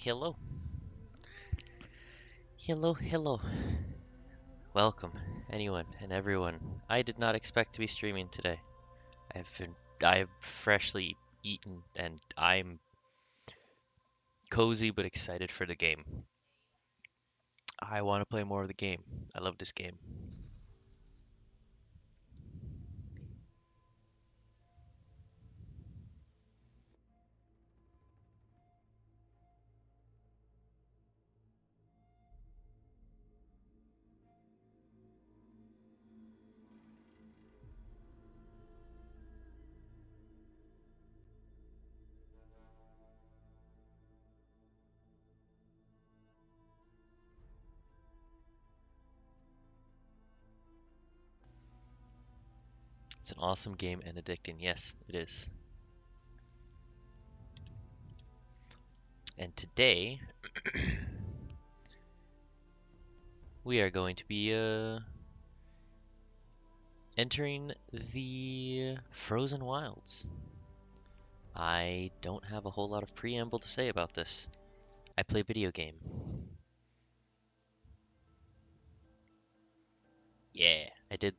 Hello. Hello, hello. Welcome, anyone and everyone. I did not expect to be streaming today. I've freshly eaten and I'm cozy but excited for the game. I want to play more of the game. I love this game. It's an awesome game and addicting. Yes, it is. And today we are going to be entering the Frozen Wilds. I don't have a whole lot of preamble to say about this. I play video game. Yeah, I did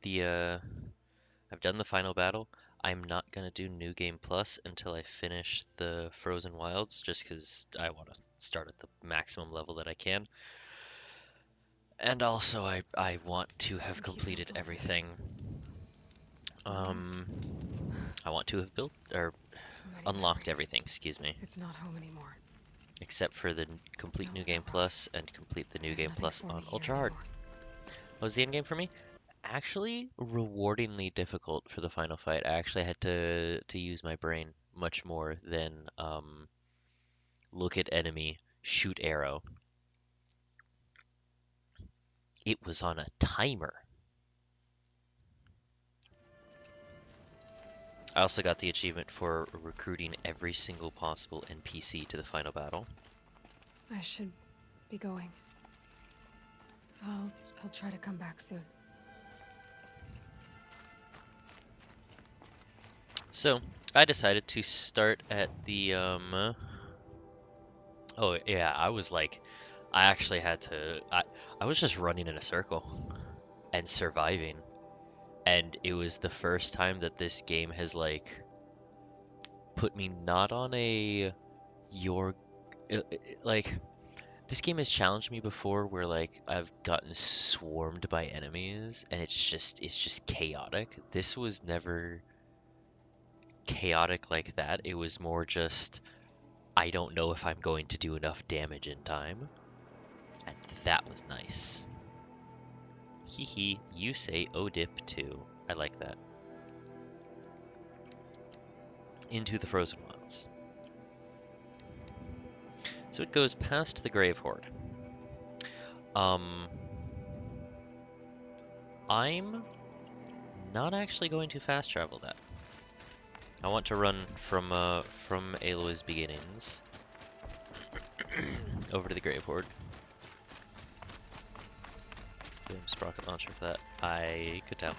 I've done the final battle. I'm not gonna do New Game Plus until I finish the Frozen Wilds, just because I want to start at the maximum level that I can. And also, I want to have completed everything. Um, I want to have built, or So many unlocked memories. everything, excuse me. It's not home anymore. Except for the complete Not New Game without Rose. Plus and complete the New There's Game nothing Plus for me on here Ultra Hard. anymore. What was the end game for me? Actually, rewardingly difficult for the final fight. I actually had to use my brain much more than look at enemy, shoot arrow. It was on a timer. I also got the achievement for recruiting every single possible NPC to the final battle. I should be going. I'll try to come back soon. So I decided to start at the oh yeah, I actually had to I was just running in a circle and surviving. And it was the first time that this game has like put me not on a your like this game has challenged me before where like I've gotten swarmed by enemies and it's just chaotic. This was never chaotic like that. It was more just I don't know if I'm going to do enough damage in time. And that was nice. Hee hee, you say Odip too. I like that. Into the Frozen Wilds. So it goes past the Grave Horde. Um, I'm not actually going to fast travel that. I want to run from Aloy's beginnings over to the Grave Horde. Boom, sprocket launcher for that. I could tell.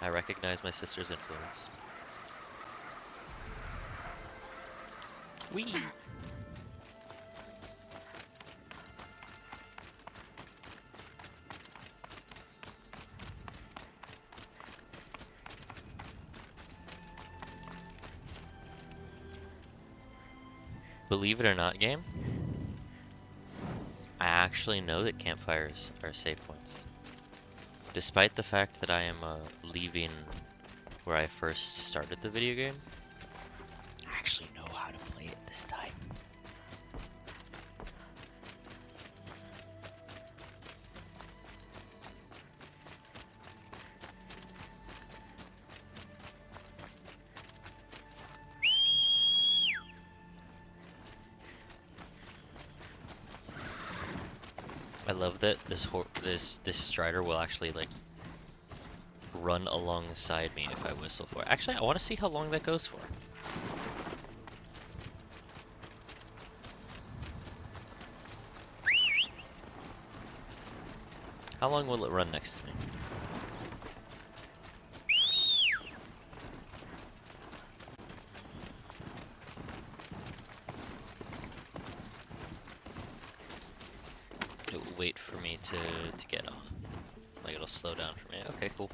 I recognize my sister's influence. Whee! Believe it or not, game, I actually know that campfires are safe points. Despite the fact that I am leaving where I first started the video game, I actually know how to play it this time. I love that this Strider will actually like run alongside me if I whistle for it. Actually, I want to see how long that goes for. How long will it run next to me? wait for me to get off. Like it'll slow down for me. Okay, cool.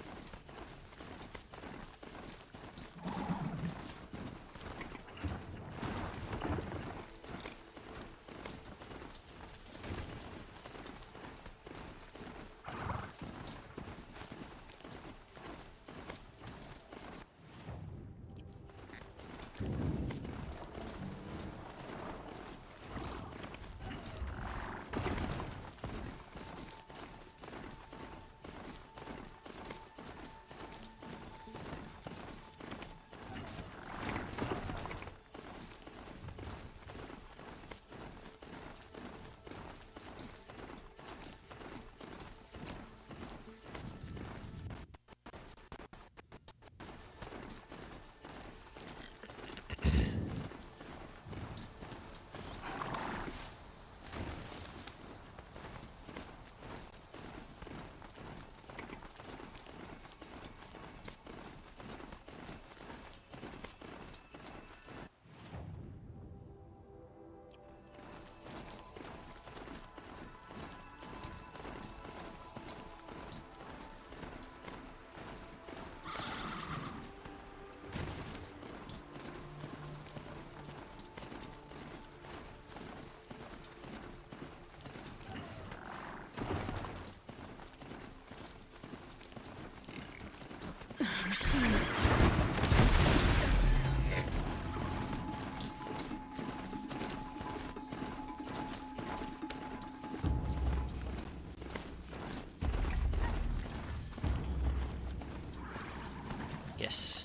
Yes,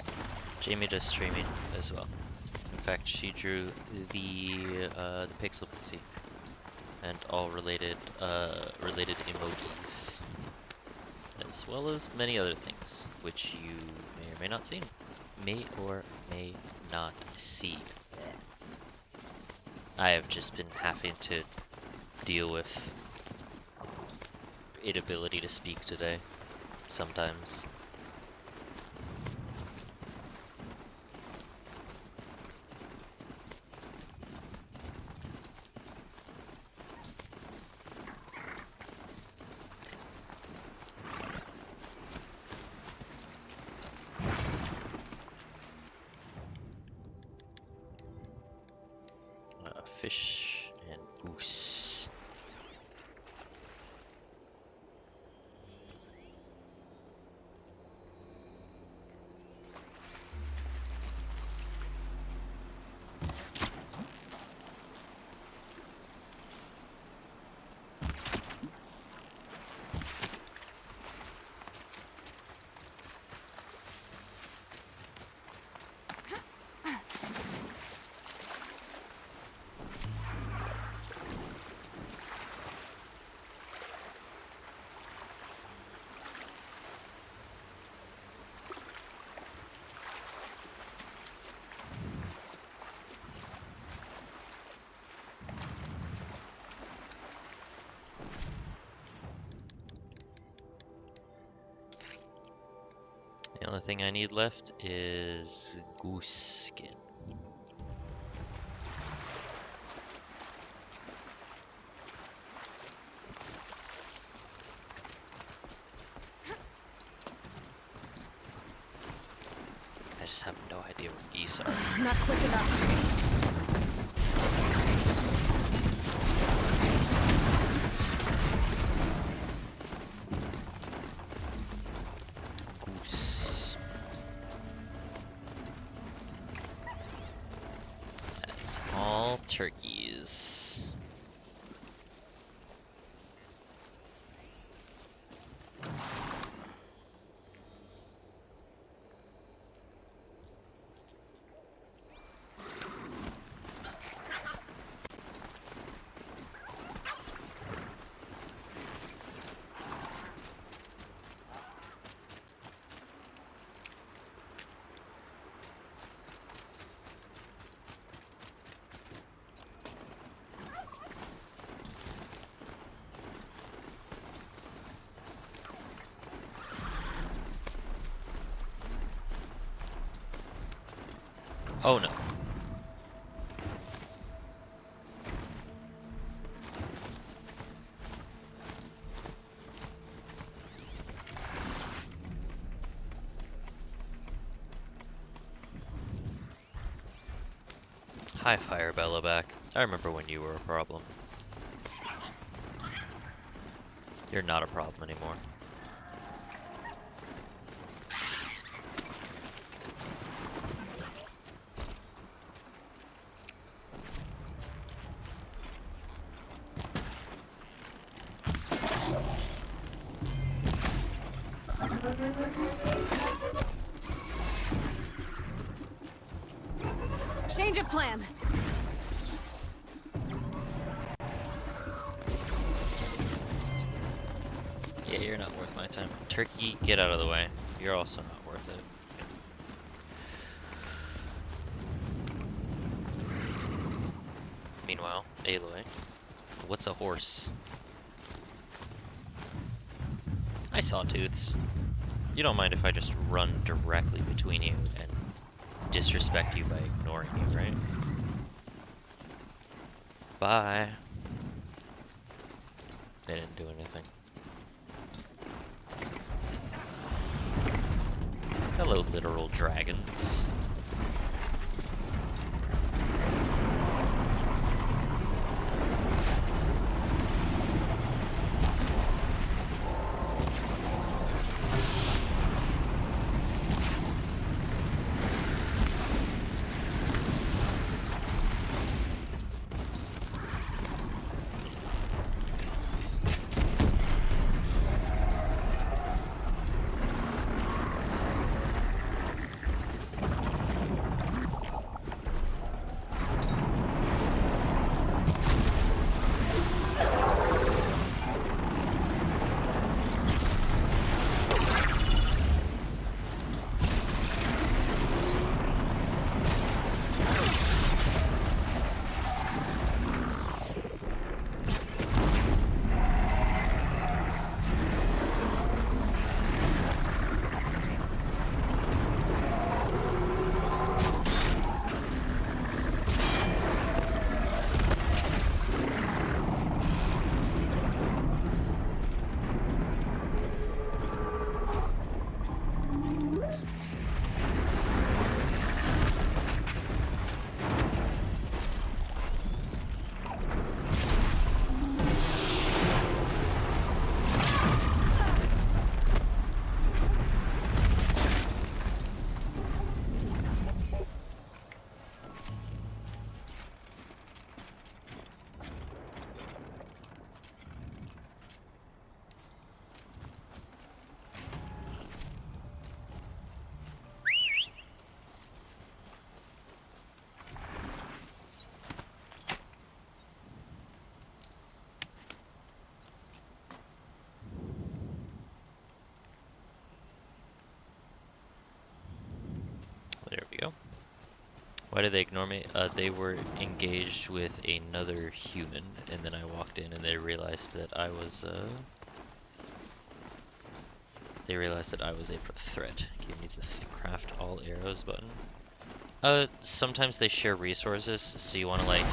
Jamie does streaming as well. In fact, she drew the Pixel PC and all related emojis, as well as many other things, which you may or may not see. May or may not see. I have just been having to deal with inability to speak today, sometimes. Fish and goose. The only thing I need left is goose skin. I just have no idea where geese are. Not quick enough. Goose. That's all turkeys. Oh no. Hi, Fire Belloback. I remember when you were a problem. You're not a problem anymore. Change of plan. Yeah, you're not worth my time. Turkey, get out of the way. You're also not worth it. Meanwhile, Aloy, what's a horse? I saw Tooths. You don't mind if I just run directly between you and disrespect you by ignoring you, right? Bye. They didn't do anything. Hello, literal dragons. There we go. Why did they ignore me? They were engaged with another human, and then I walked in and they realized that I was, a threat. Okay, needs the craft all arrows button. Sometimes they share resources, so you want to, like,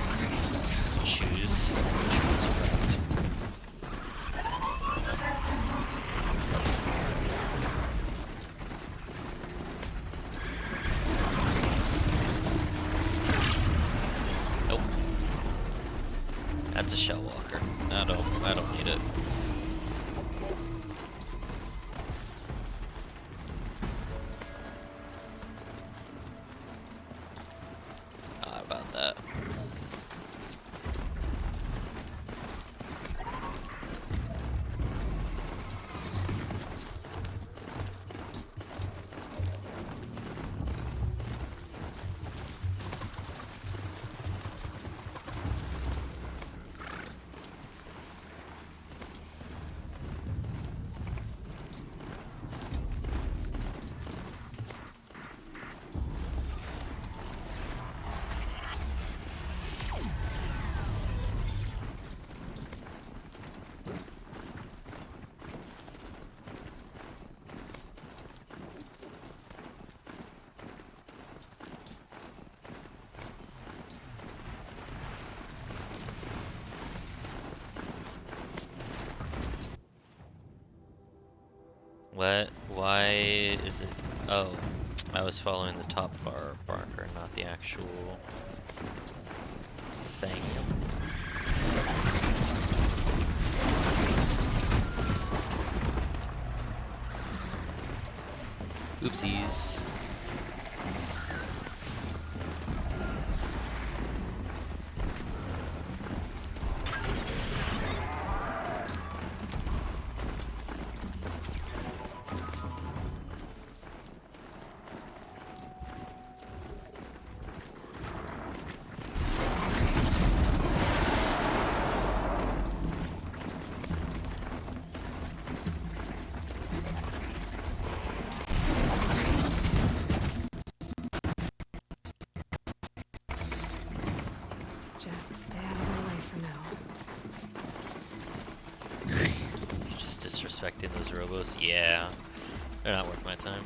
choose which ones you craft. Nope. That's a shell walker. I don't need it. About that. What? Why is it? Oh, I was following the top bar marker, not the actual thing. Oopsies. Just stay out of my way for now. Just disrespecting those robos. Yeah, they're not worth my time.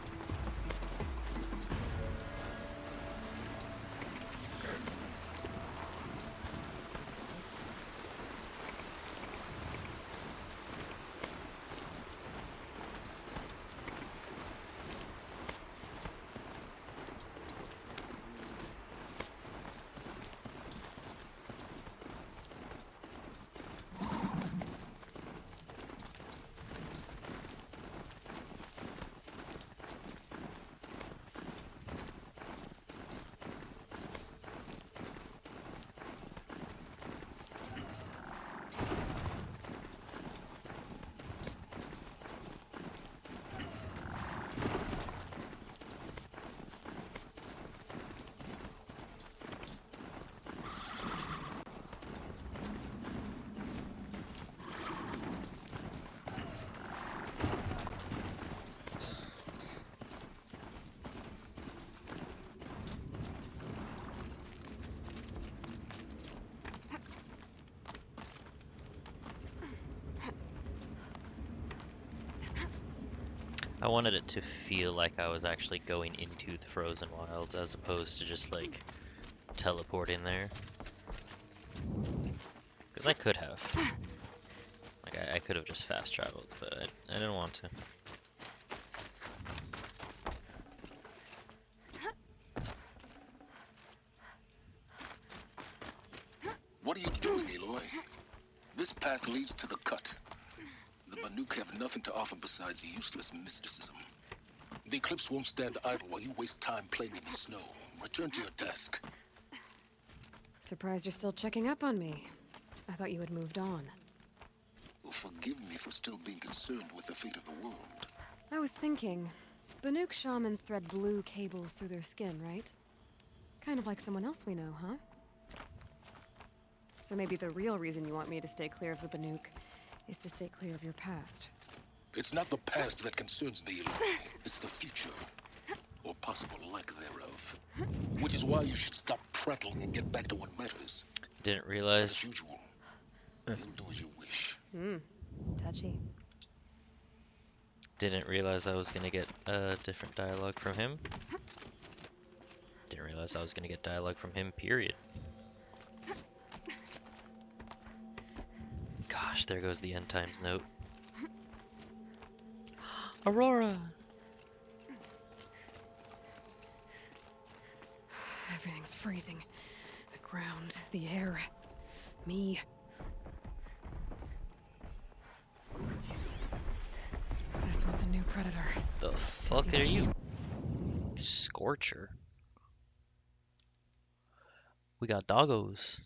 I wanted it to feel like I was actually going into the Frozen Wilds as opposed to just like teleporting there. Because I could have. Like, I could have just fast traveled, but I didn't want to. What are you doing, Aloy? This path leads to the cut. The Banuk have nothing to offer besides useless mysticism. The Eclipse won't stand idle while you waste time playing in the snow. Return to your desk. Surprised you're still checking up on me. I thought you had moved on. Well, forgive me for still being concerned with the fate of the world. I was thinking, Banuk shamans thread blue cables through their skin, right? Kind of like someone else we know, huh? So maybe the real reason you want me to stay clear of the Banuk is to stay clear of your past. It's not the past that concerns me, Aloy. It's the future. Or possible lack thereof. Which is why you should stop prattling and get back to what matters. Didn't As realize. usual, you'll do as you wish. Touchy. Didn't realize I was gonna get different dialogue from him. Didn't realize I was gonna get dialogue from him, period. Gosh, there goes the end times note. Aurora! Everything's freezing. The ground, the air, me. This one's a new predator. The fuck are you? Scorcher. We got doggos.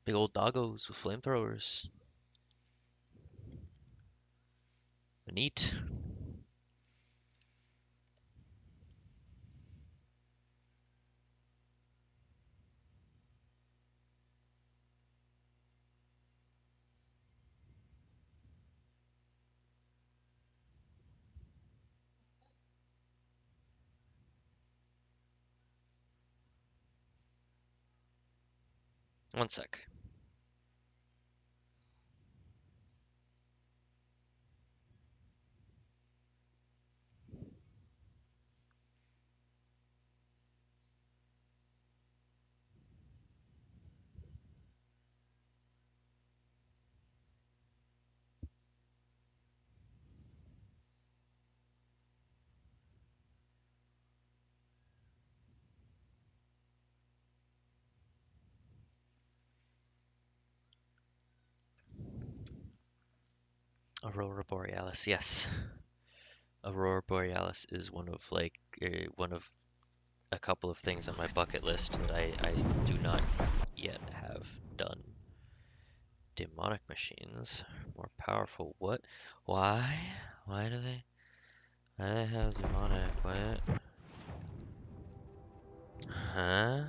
Big old doggos with flamethrowers. Neat. One sec. Aurora Borealis, yes. Aurora Borealis is one of one of a couple of things on my bucket list that I do not yet have done. Demonic machines, more powerful. What? Why? Why do they? Why do they have demonic? What? Huh?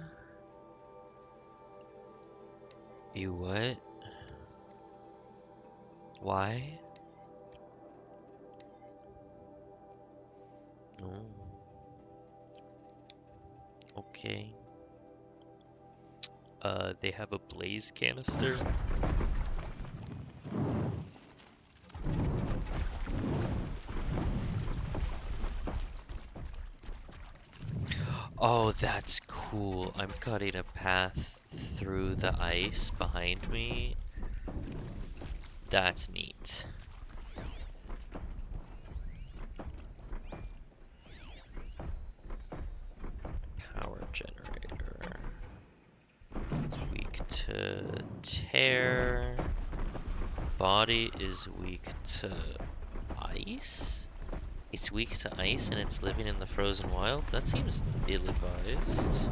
You what? Why? Oh, okay. They have a blaze canister. Oh, that's cool. I'm cutting a path through the ice behind me. That's neat. Power generator. It's weak to tear. Body is weak to ice? It's weak to ice and it's living in the frozen wild? That seems ill-advised.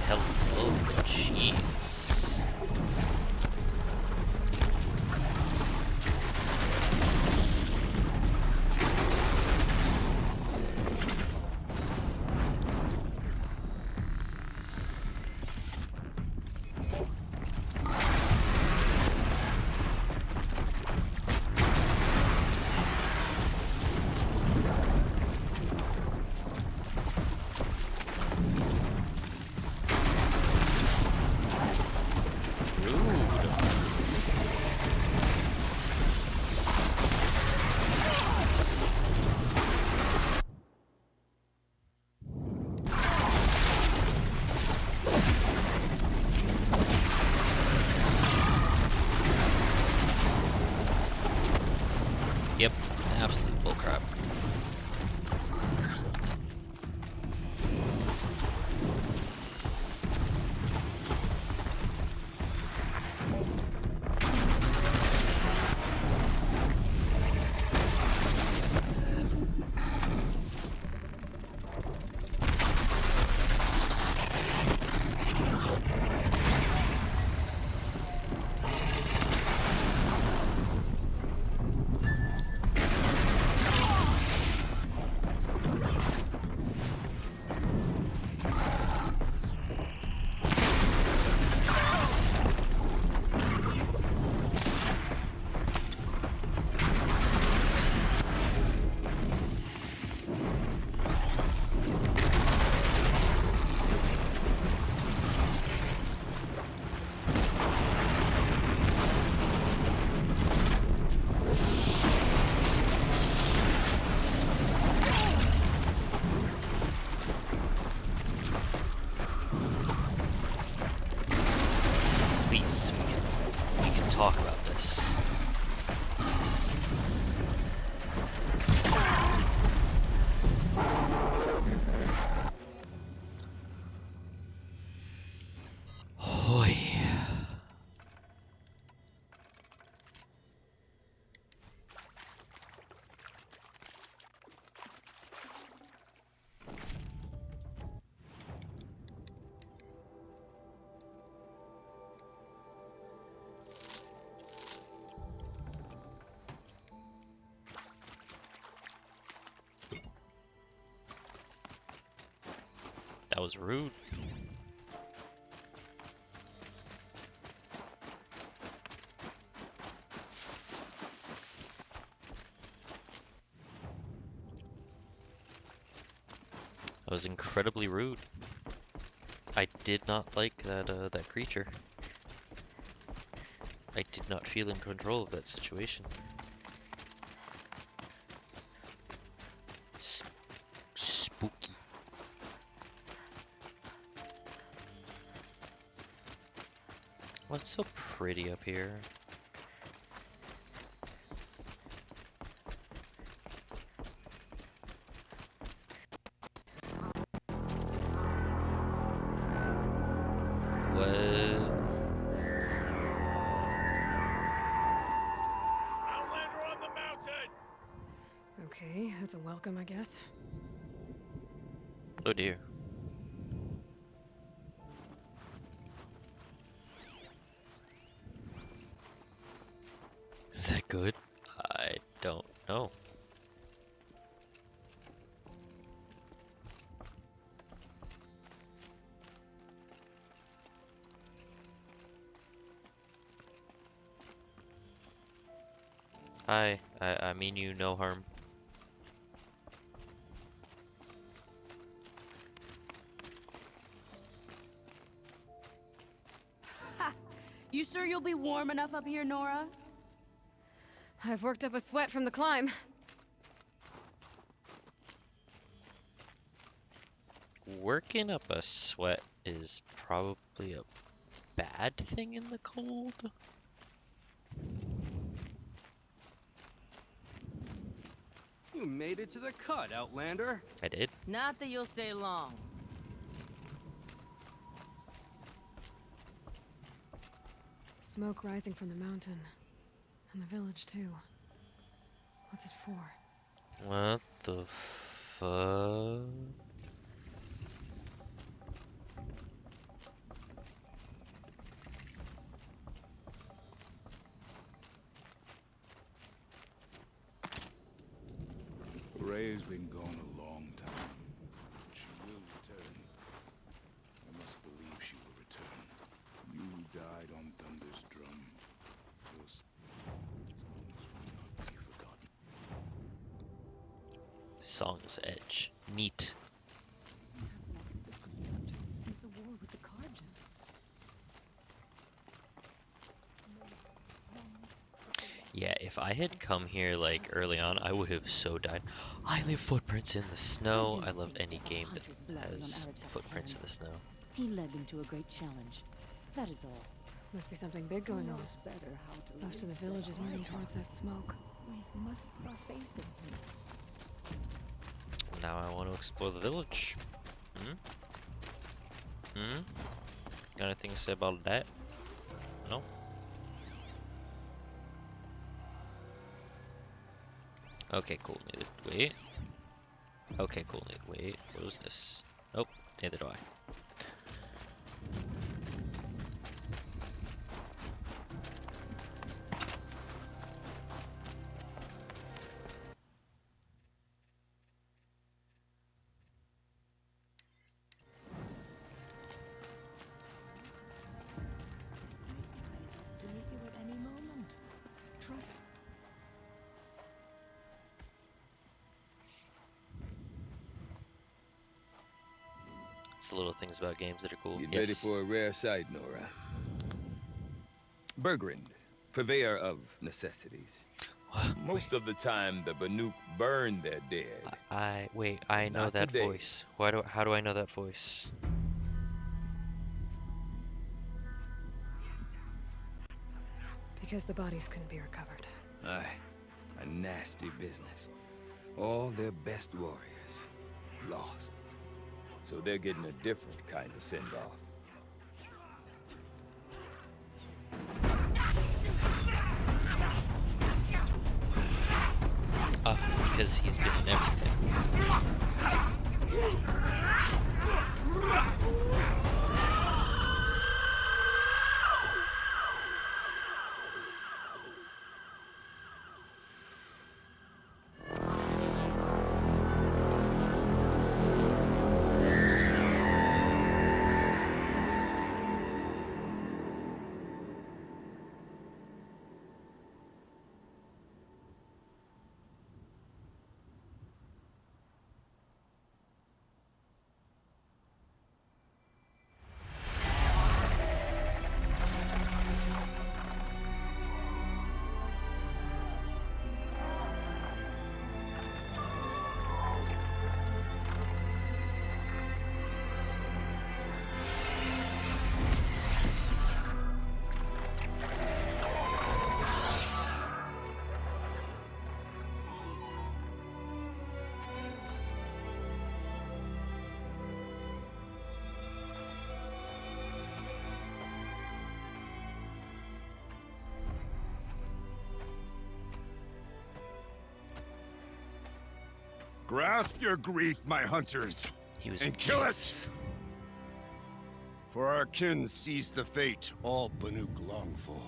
Hello, jeez. Rude. Yep, absolute bullcrap. Please, we can talk about this. Hoy. That was rude. That was incredibly rude. I did not like that creature. I did not feel in control of that situation. Spooky. What's so pretty up here? What? Outlander on the mountain! Okay, that's a welcome, I guess. Oh dear. Is that good? I don't know. Hi, I mean you no harm. You sure you'll be warm enough up here, Nora? I've worked up a sweat from the climb. Working up a sweat is probably a bad thing in the cold. You made it to the cut, Outlander. I did. Not that you'll stay long. Smoke rising from the mountain. And the village, too. What's it for? What the fuck? Ray's been gone a long time. She will return. I must believe she will return. You who died on Thunder's drum. Your songs will not be forgotten. Song's Edge. Neat. Since the war with the Carja. Yeah, if I had come here like early on, I would have so died. I leave footprints in the snow. I love any game that has footprints in the snow. He led them to a great challenge. That is all. Must be something big going on. Better how to Most of the village is moving towards that smoke. We must put our faith in him. Now I want to explore the village. Got anything to say about that? No? Okay, cool. Wait. Okay, cool. Wait. What was this? Nope. Neither do I. To meet you at any moment. Trust. It's the little things about games that are cool. Get Yes. ready for a rare sight, Nora. Bergrand, purveyor of necessities. Most of the time, the Banuk burn their dead. Wait, I know Not that today. voice. How do I know that voice? Because the bodies couldn't be recovered. Aye, a nasty business. All their best warriors lost. So they're getting a different kind of send-off. Because he's been in everything. Grasp your grief, my hunters, He was and kill it! For our kin sees the fate all Banuk long for.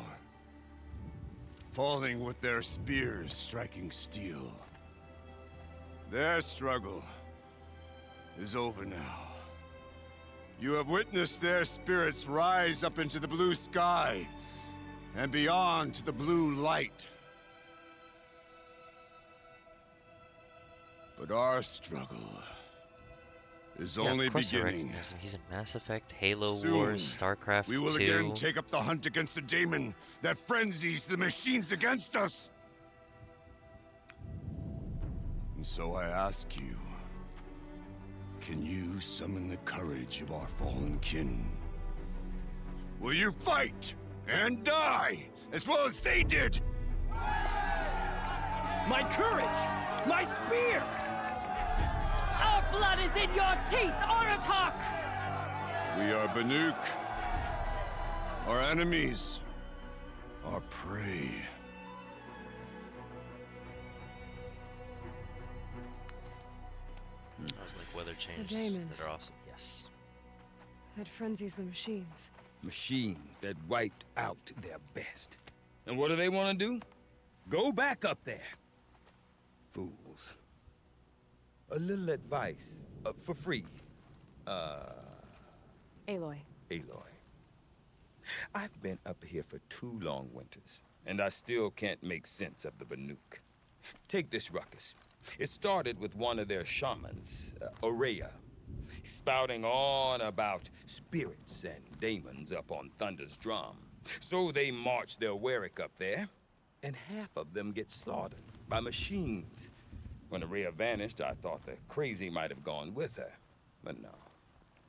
Falling with their spears striking steel. Their struggle is over now. You have witnessed their spirits rise up into the blue sky and beyond to the blue light. But our struggle is Yeah, only of course I beginning. recognize him. He's in Mass Effect, Halo Soon, Wars, StarCraft we will 2. again take up the hunt against the daemon that frenzies the machines against us. And so I ask you, can you summon the courage of our fallen kin? Will you fight and die as well as they did? My courage! My spear! Our blood is in your teeth, Aratak! We are Banuk. Our enemies are prey. I was like weather changes daemon. that are awesome. Yes. That frenzies the machines. Machines that wiped out their best. And what do they want to do? Go back up there. Fools. A little advice, for free. Aloy. Aloy. I've been up here for 2 long winters, and I still can't make sense of the Banuk. Take this ruckus. It started with one of their shamans, Aurea, spouting on about spirits and daemons up on Thunder's drum. So they march their Warwick up there, and half of them get slaughtered by machines. When Aurea vanished, I thought the crazy might have gone with her, but no.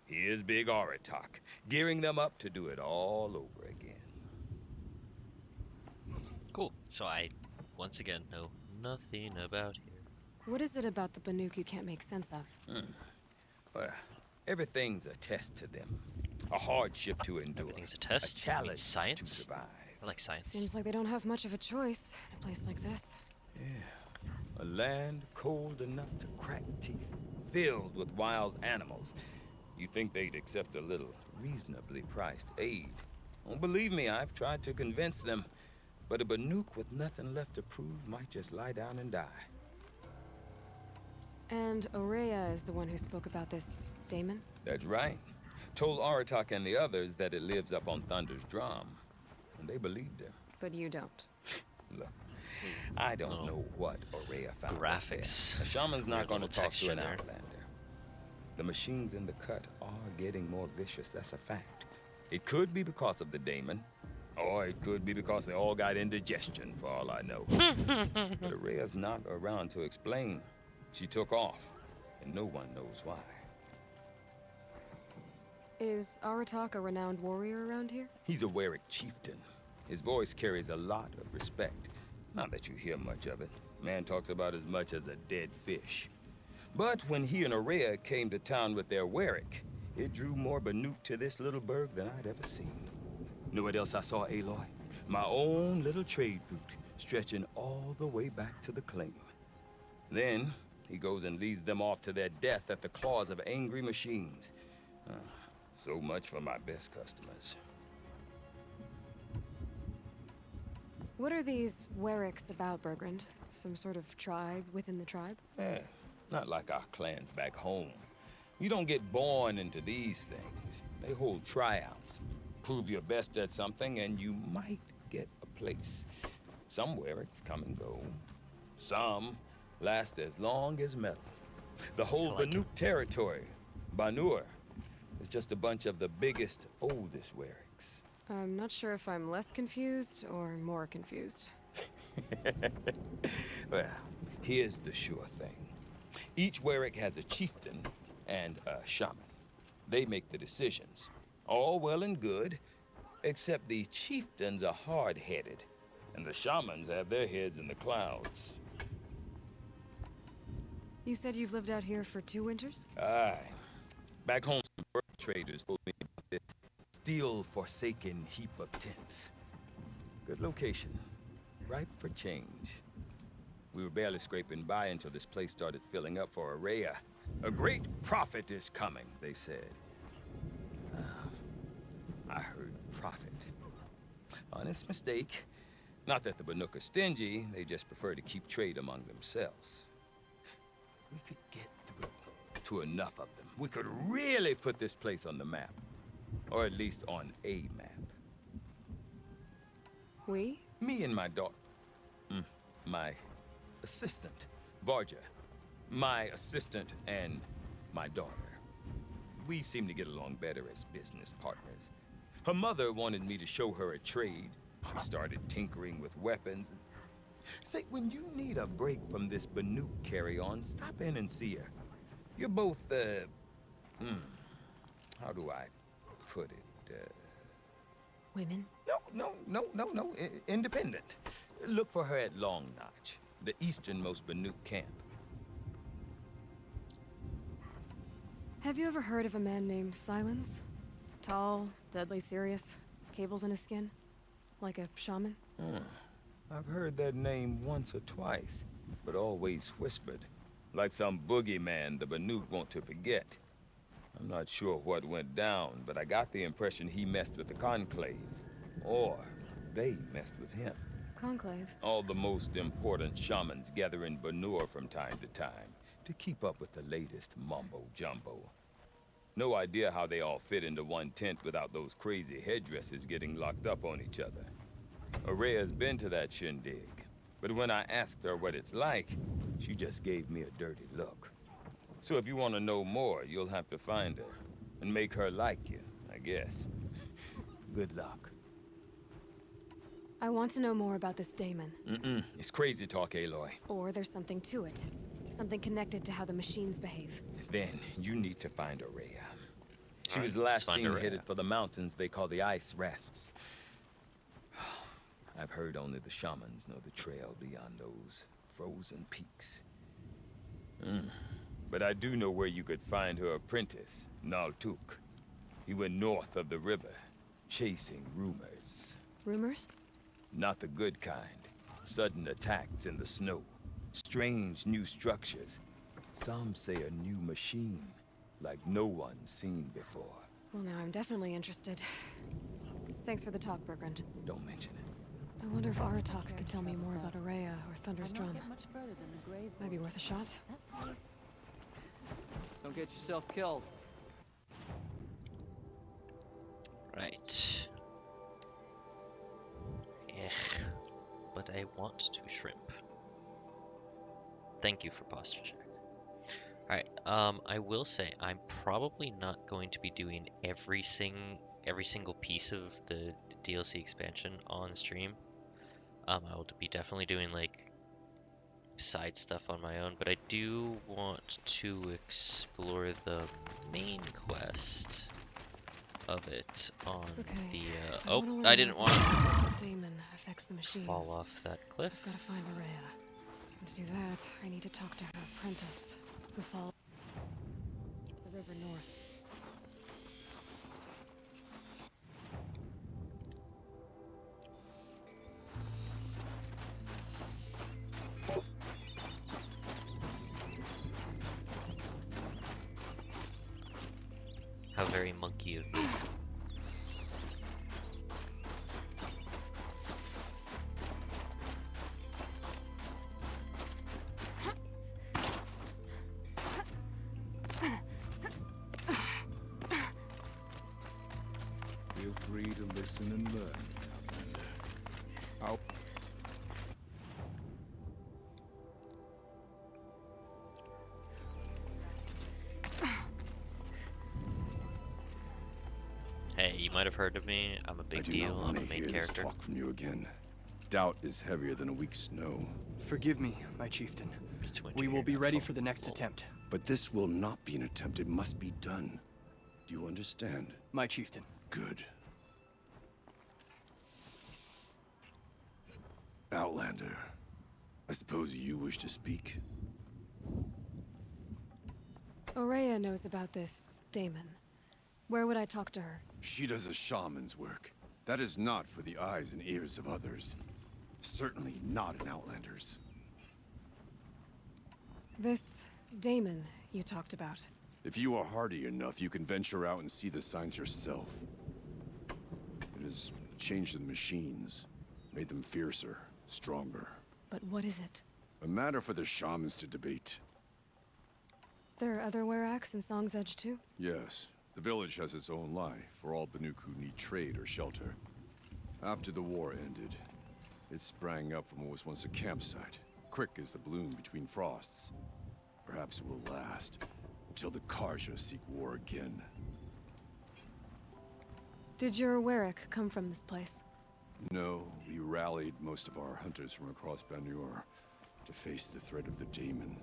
Here's Big Aratak, gearing them up to do it all over again. Cool. So I, once again, know nothing about here. What is it about the Banuk you can't make sense of? Well, everything's a test to them. A hardship to endure. Everything's a test? A You mean challenge to science? survive. I like science. Seems like they don't have much of a choice in a place like this. A land cold enough to crack teeth, filled with wild animals. You think they'd accept a little reasonably priced aid. Don't believe me, I've tried to convince them. But a Banuk with nothing left to prove might just lie down and die. And Aurea is the one who spoke about this daemon? That's right. Told Aratak and the others that it lives up on Thunder's drum. And they believed her. But you don't. Look, I don't know what Aurea found up Graphics. there. A shaman's not Weird going to little talk to texture an there. Outlander. The machines in the cut are getting more vicious, that's a fact. It could be because of the daemon, or it could be because they all got indigestion, for all I know. But Aurea's not around to explain. She took off, and no one knows why. Is Aratak a renowned warrior around here? He's a Warwick chieftain. His voice carries a lot of respect. Not that you hear much of it. Man talks about as much as a dead fish. But when he and Aurea came to town with their Warwick, it drew more Banuk to this little burg than I'd ever seen. You know what else I saw, Aloy? My own little trade route, stretching all the way back to the claim. Then, he goes and leads them off to their death at the claws of angry machines. So much for my best customers. What are these Warwicks about, Bergrand? Some sort of tribe within the tribe? Not like our clans back home. You don't get born into these things. They hold tryouts. Prove your best at something and you might get a place. Some Warwicks come and go. Some last as long as metal. The whole Banuk territory, Banur, is just a bunch of the biggest, oldest Warwicks. I'm not sure if I'm less confused or more confused. Well, here's the sure thing. Each Warwick has a chieftain and a shaman. They make the decisions. All well and good, except the chieftains are hard-headed, and the shamans have their heads in the clouds. You said you've lived out here for 2 winters? Aye. Back home, some fur traders told me about this steel-forsaken heap of tents. Good location. Ripe for change. We were barely scraping by until this place started filling up for Araya. A great prophet is coming, they said. I heard prophet. Honest mistake. Not that the Banuk are stingy, they just prefer to keep trade among themselves. We could get through to enough of them. We could really put this place on the map. Or at least on a map. We? Me and my daughter. My assistant, Varja. My assistant and my daughter. We seem to get along better as business partners. Her mother wanted me to show her a trade. She started tinkering with weapons. Say, when you need a break from this Banuk carry-on, stop in and see her. You're both, how do I put it? Women? No. Independent. Look for her at Long Notch, the easternmost Banuk camp. Have you ever heard of a man named Silence? Tall, deadly serious, cables in his skin? Like a shaman? I've heard that name once or twice, but always whispered. Like some boogeyman the Banuk want to forget. I'm not sure what went down, but I got the impression he messed with the Conclave. Or they messed with him. Conclave? All the most important shamans gather in Banur from time to time to keep up with the latest mumbo-jumbo. No idea how they all fit into one tent without those crazy headdresses getting locked up on each other. Araya's been to that shindig, but when I asked her what it's like, she just gave me a dirty look. So if you want to know more, you'll have to find her and make her like you, I guess. Good luck. I want to know more about this Daemon. It's crazy talk, Aloy. Or there's something to it. Something connected to how the machines behave. Then you need to find Araya. She All was right, let's last find seen Araya. headed for the mountains they call the Ice Rafts. I've heard only the shamans know the trail beyond those frozen peaks. But I do know where you could find her apprentice, Naltuk. He went north of the river, chasing rumors. Rumors? Not the good kind. Sudden attacks in the snow. Strange new structures. Some say a new machine, like no one's seen before. Well, now I'm definitely interested. Thanks for the talk, Bergrand. Don't mention it. I wonder if Aratak could tell me more about Araya or Thunder's I'd Drum. not get much further than the grave. Might be worth a shot. That place. Don't get yourself killed. Right. But I want to shrimp. Thank you for posture check. Alright, I will say I'm probably not going to be doing every single piece of the DLC expansion on stream. I will be definitely doing like side stuff on my own, but I do want to explore the main quest of it on Okay. the wanna learn I didn't more want about to how the Daemon affects the machines. fall off that cliff. I've got to find Araya. And to do that, I need to talk to her apprentice, who follows the river north. How very monkey of me. Feel free to listen and learn, Outlander. Out. Hey, you might have heard of me. I'm a big deal. I'm a main character. Talk from you again. Doubt is heavier than a week's snow. Forgive me, my chieftain. It's winter We will here be now, ready so for the next cool. attempt. But this will not be an attempt. It must be done. Do you understand? My chieftain. Good. Outlander, I suppose you wish to speak? Araya knows about this Daemon. Where would I talk to her? She does a shaman's work. That is not for the eyes and ears of others. Certainly not an Outlander's. This Damon you talked about. If you are hardy enough, you can venture out and see the signs yourself. It has changed the machines, made them fiercer, stronger. But what is it? A matter for the shamans to debate. There are other Weraks in Song's Edge too? Yes, the village has its own lie for all Banuk who need trade or shelter. After the war ended, it sprang up from what was once a campsite, quick as the bloom between frosts. Perhaps it will last until the Karja seek war again. Did your Werak come from this place? No, we rallied most of our hunters from across Banur to face the threat of the Daemon.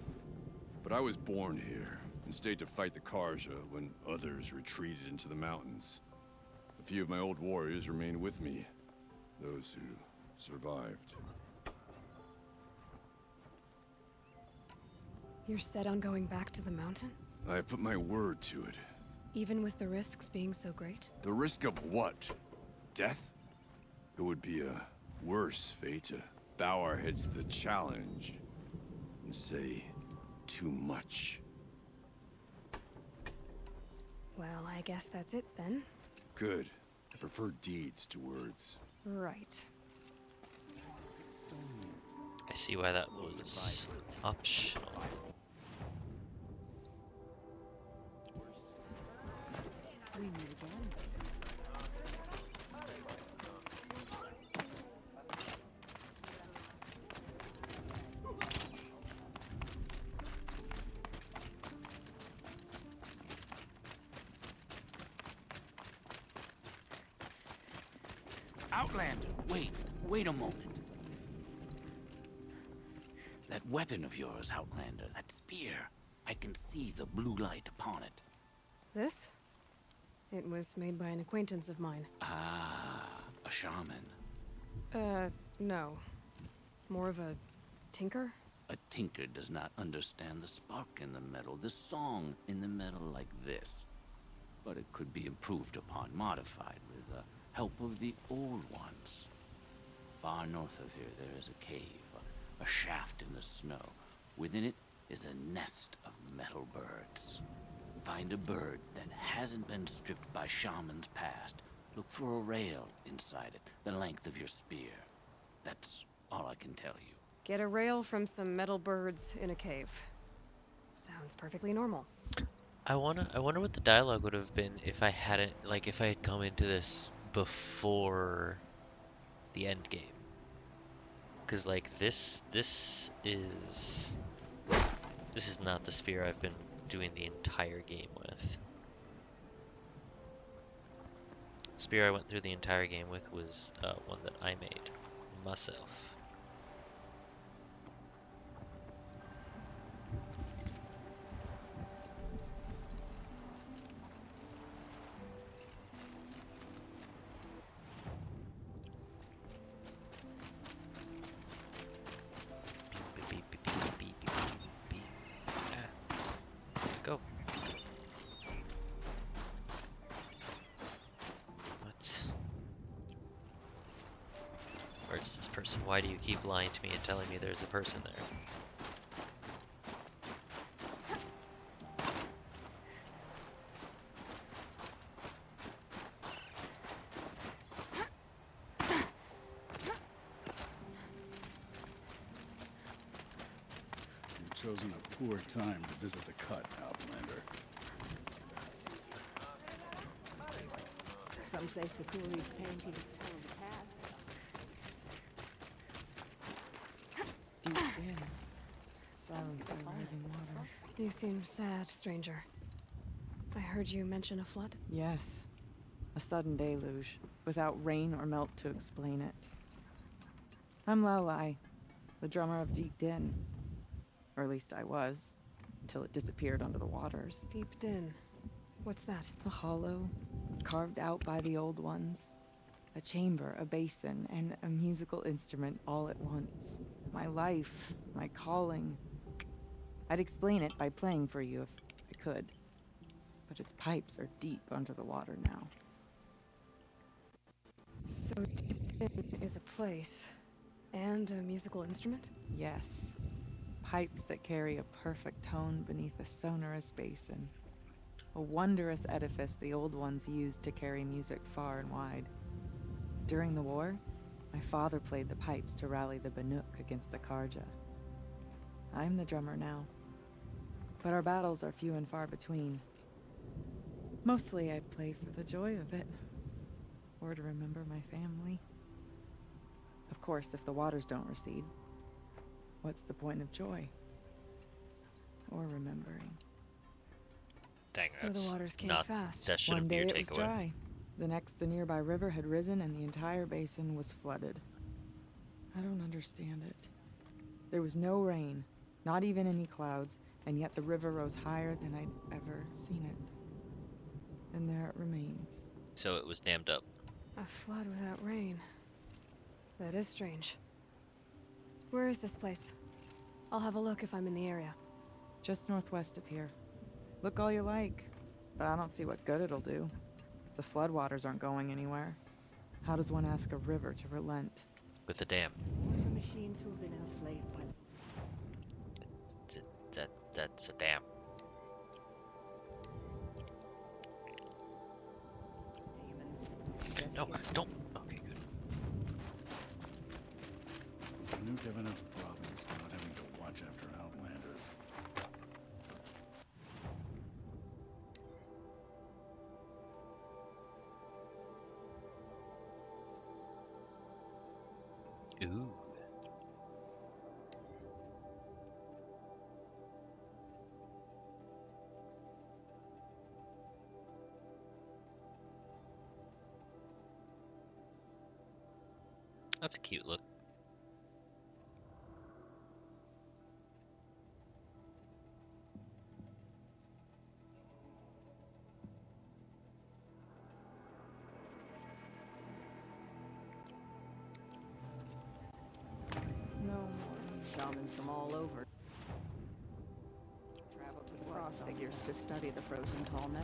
But I was born here and stayed to fight the Karja when others retreated into the mountains. A few of my old warriors remained with me, those who survived. You're set on going back to the mountain? I have put my word to it. Even with the risks being so great? The risk of what? Death? It would be a worse fate to bow our heads to the challenge and say too much. Well, I guess that's it then. Good. I prefer deeds to words. Right. I see why that was optional. We meet again. Outlander, wait a moment. That weapon of yours, Outlander, that spear, I can see the blue light upon it. This? It was made by an acquaintance of mine. Ah, a shaman. No. More of a tinker? A tinker does not understand the spark in the metal, the song in the metal like this. But it could be improved upon, modified with the help of the old ones. Far north of here there is a cave, a shaft in the snow. Within it is a nest of metal birds. Find a bird that hasn't been stripped by shamans past. Look for a rail inside it, the length of your spear. That's all I can tell you. Get a rail from some metal birds in a cave. Sounds perfectly normal. I wonder what the dialogue would have been if I hadn't, like, if I had come into this before the end game. Cause like this is not the spear I've been doing the entire game with. The spear I went through the entire game with was one that I made myself. Go. What? Where's this person? Why do you keep lying to me and telling me there's a person there? Chosen a poor time to visit the cut, Outlander. Some say Sakuri's paintings tell of the past. Deep in, silenced by rising waters. You seem sad, stranger. I heard you mention a flood? Yes. A sudden deluge, without rain or melt to explain it. I'm Laolai, the drummer of Deep Din. Or at least I was, until it disappeared under the waters. Deep Din. What's that? A hollow, carved out by the old ones. A chamber, a basin, and a musical instrument all at once. My life, my calling. I'd explain it by playing for you if I could. But its pipes are deep under the water now. So Deep Din is a place, and a musical instrument? Yes. pipes that carry a perfect tone beneath a sonorous basin. A wondrous edifice the old ones used to carry music far and wide. During the war, my father played the pipes to rally the Banuk against the Karja. I'm the drummer now, but our battles are few and far between. Mostly I play for the joy of it, or to remember my family. Of course, if the waters don't recede, what's the point of joy? Or remembering? Dang, So the that's waters came not. fast. That shouldn't One be day your it was takeaway. dry. The next, the nearby river had risen and the entire basin was flooded. I don't understand it. There was no rain, not even any clouds, and yet the river rose higher than I'd ever seen it. And there it remains. So it was dammed up. A flood without rain. That is strange. Where is this place? I'll have a look if I'm in the area. Just northwest of here. Look all you like, but I don't see what good it'll do. The floodwaters aren't going anywhere. How does one ask a river to relent? With a dam. The machines who've been enslaved by That's a dam. demons. No, don't. Okay, good. Banuk have enough problems not having to watch after outlanders. Ooh. That's a cute look. No more shamans from all over. Travel to the frost figures to study the frozen tall neck.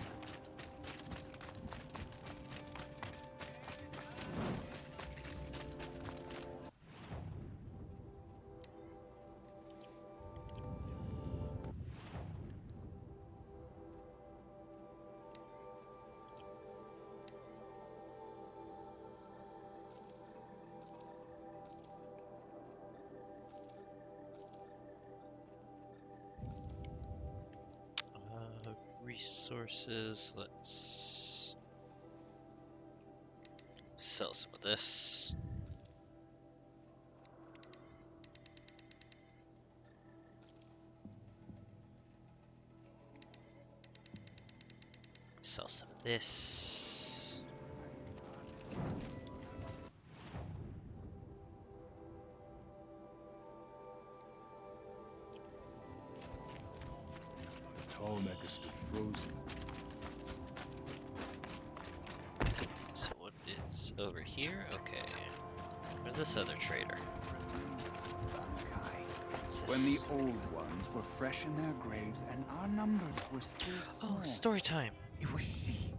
Resources. Let's sell some of this. Sell some of this. Tall neck is still frozen. So what is over here? Okay. Where's this other trader? What's When the this? old ones were fresh in their graves and our numbers were still small, Oh, story time. it was she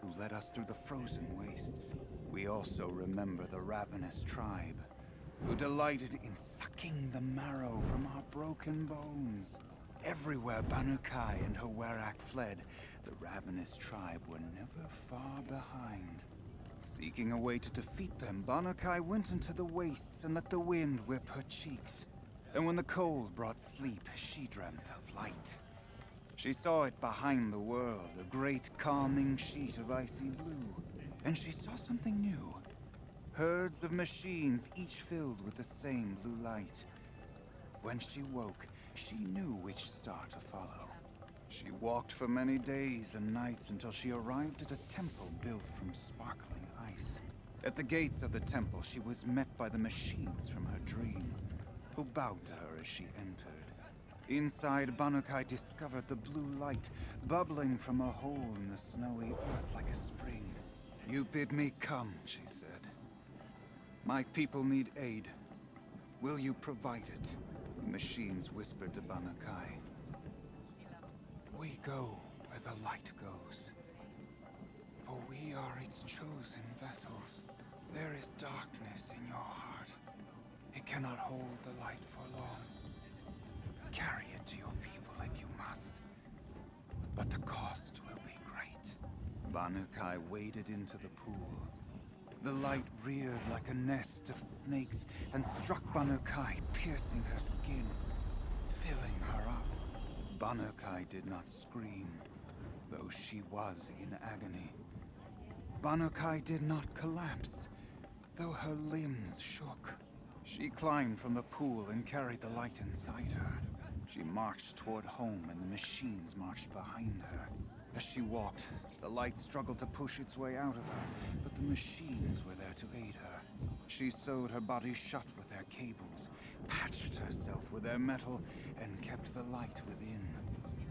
who led us through the frozen wastes. We also remember the ravenous tribe, who delighted in sucking the marrow from our broken bones. Everywhere Banukai and her Werak fled, the ravenous tribe were never far behind. Seeking a way to defeat them, Banukai went into the wastes and let the wind whip her cheeks. And when the cold brought sleep, she dreamt of light. She saw it behind the world, a great calming sheet of icy blue. And she saw something new. Herds of machines, each filled with the same blue light. When she woke, she knew which star to follow. She walked for many days and nights until she arrived at a temple built from sparkling ice. At the gates of the temple, she was met by the machines from her dreams, who bowed to her as she entered. Inside, Banukai discovered the blue light bubbling from a hole in the snowy earth like a spring. "You bid me come," she said. "My people need aid. Will you provide it?" The machines whispered to Banukai. "We go where the light goes, for we are its chosen vessels. There is darkness in your heart. It cannot hold the light for long. Carry it to your people if you must. But the cost will be great. Banu-Kai waded into the pool. The light reared like a nest of snakes and struck Banu-Kai, piercing her skin, filling her up. Banu-Kai did not scream, though she was in agony. Banu-Kai did not collapse, though her limbs shook. She climbed from the pool and carried the light inside her. She marched toward home and the machines marched behind her. As she walked, the light struggled to push its way out of her, but the machines were there to aid her. She sewed her body shut with their cables, patched herself with their metal, and kept the light within.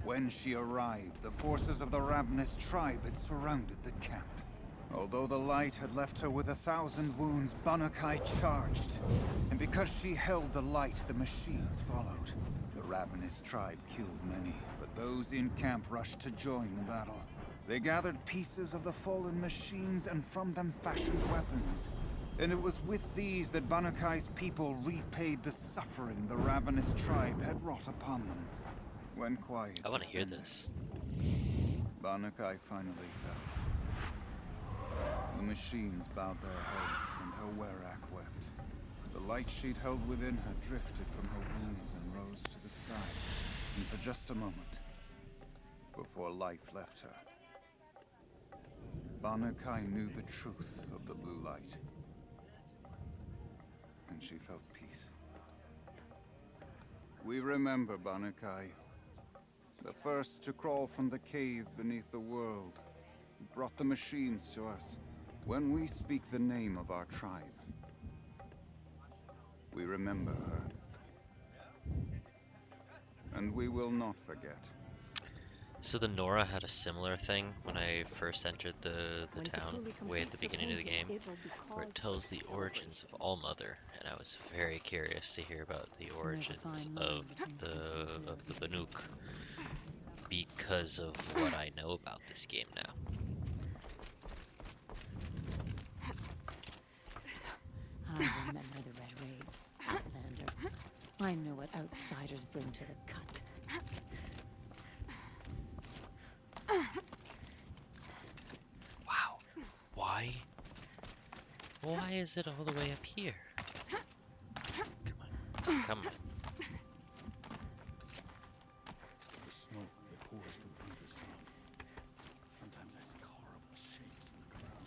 When she arrived, the forces of the Ravenous tribe had surrounded the camp. Although the light had left her with 1,000 wounds, Banu-Kai charged. And because she held the light, the machines followed. The Ravenous tribe killed many, but those in camp rushed to join the battle. They gathered pieces of the fallen machines and from them fashioned weapons. And it was with these that Banu-Kai's people repaid the suffering the Ravenous tribe had wrought upon them. When quiet I want to hear descended, this. Banu-Kai finally fell. The machines bowed their heads, and her Werak wept. The light she'd held within her drifted from her wounds and rose to the sky. And for just a moment, before life left her, Banu-Kai knew the truth of the blue light. And she felt peace. We remember Banu-Kai, the first to crawl from the cave beneath the world, who brought the machines to us. When we speak the name of our tribe, we remember her. And we will not forget. So the Nora had a similar thing when I first entered the town, way at the beginning of the game, where it tells the origins of Allmother, and I was very curious to hear about the origins of the Banuk, because of what I know about this game now. I remember the Red Raids, Outlander. I know what outsiders bring to the cut. Wow. Why? Why is it all the way up here? Come on. Come on. The smoke that pours from under the sun. Sometimes I see horrible shapes in the ground.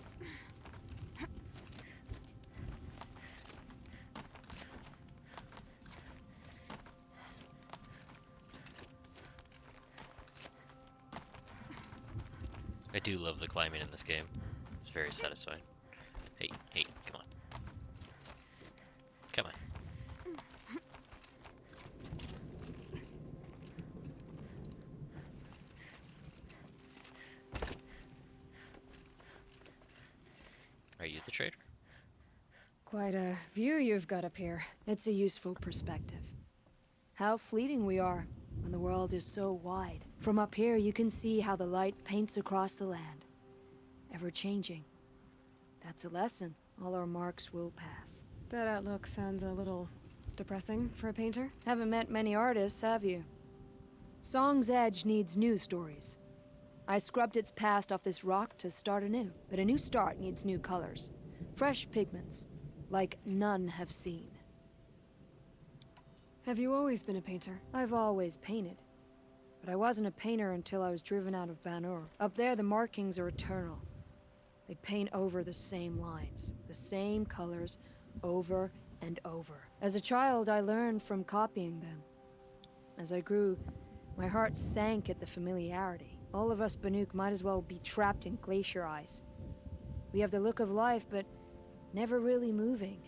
I do love the climbing in this game. It's very satisfying. Hey, hey, come on. Come on. Are you the trader? Quite a view you've got up here. It's a useful perspective. How fleeting we are when the world is so wide. From up here, you can see how the light paints across the land. Ever changing. That's a lesson. All our marks will pass. That outlook sounds a little depressing for a painter. Haven't met many artists, have you? Song's Edge needs new stories. I scrubbed its past off this rock to start anew, but a new start needs new colors. Fresh pigments, like none have seen. Have you always been a painter? I've always painted. But I wasn't a painter until I was driven out of Ban-Ur. Up there, the markings are eternal. They paint over the same lines, the same colors, over and over. As a child, I learned from copying them. As I grew, my heart sank at the familiarity. All of us Banuk might as well be trapped in glacier ice. We have the look of life, but never really moving.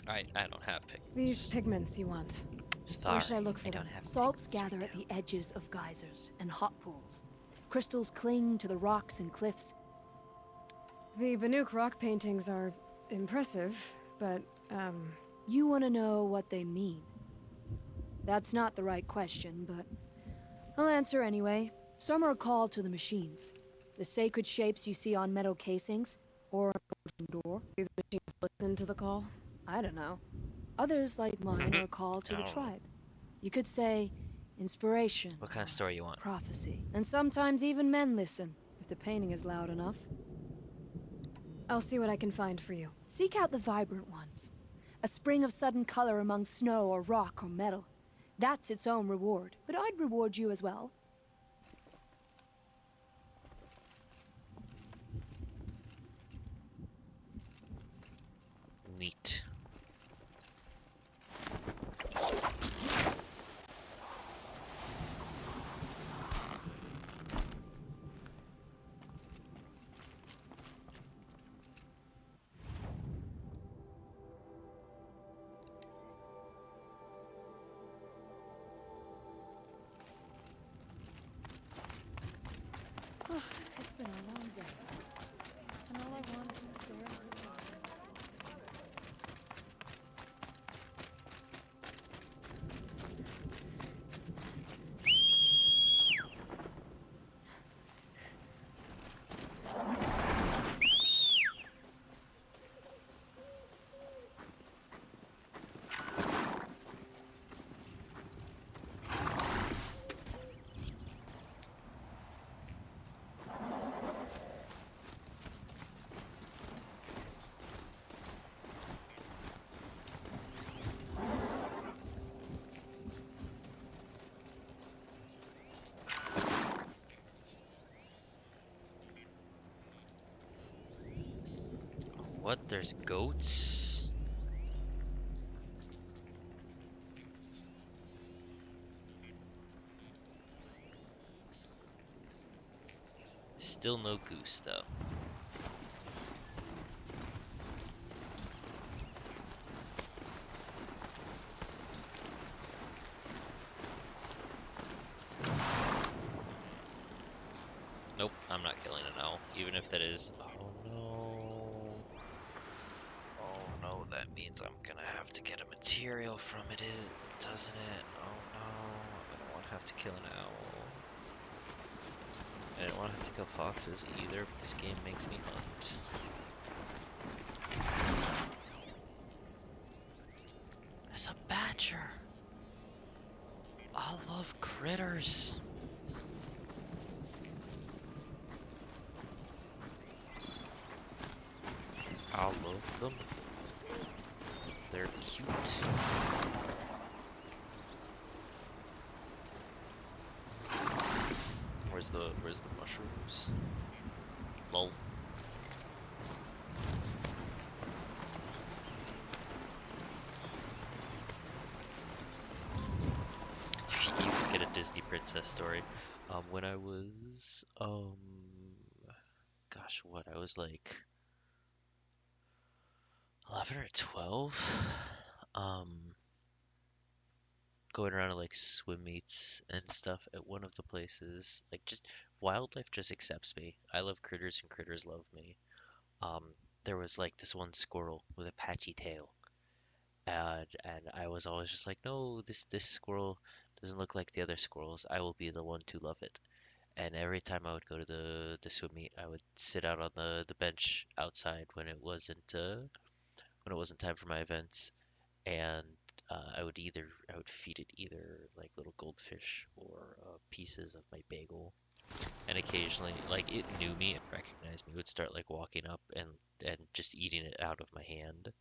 I don't have pigments. These pigments you want. Sorry, Where should I look for I them? don't have Salts pigments gather right at the edges of geysers and hot pools. Crystals cling to the rocks and cliffs. The Banuk rock paintings are impressive, but, You want to know what they mean. That's not the right question, but I'll answer anyway. Some are called to the machines. The sacred shapes you see on metal casings, or on a door. Do the machines listen to the call? I don't know. Others, like mine, are a call to the tribe. You could say inspiration. What kind of story you want? Prophecy. And sometimes even men listen, if the painting is loud enough. I'll see what I can find for you. Seek out the vibrant ones. A spring of sudden color among snow or rock or metal. That's its own reward. But I'd reward you as well. Neat. It's been a long day. And all I want is to stare at the fire. What? There's goats? Still no goose, though. Nope, I'm not killing an owl, even if that is... Oh no. Oh no, that means I'm gonna have to get a material from it, doesn't it? Oh no, I don't want to have to kill an owl. I don't want to have to kill foxes either, but this game makes me hunt. There's a badger! I love critters! I love them. They're cute. Where's the mushrooms? Lol. You can get a Disney princess story. When I was gosh, what? I was like 11 or 12, going around to like swim meets and stuff at one of the places. Like, just wildlife just accepts me. I love critters and critters love me. There was like this one squirrel with a patchy tail, and I was always just like, no, this squirrel doesn't look like the other squirrels. I will be the one to love it. And every time I would go to the swim meet, I would sit out on the bench outside when it wasn't time for my events, and I would feed it either like little goldfish or pieces of my bagel. And occasionally, like, it knew me and recognized me. It would start like walking up and just eating it out of my hand.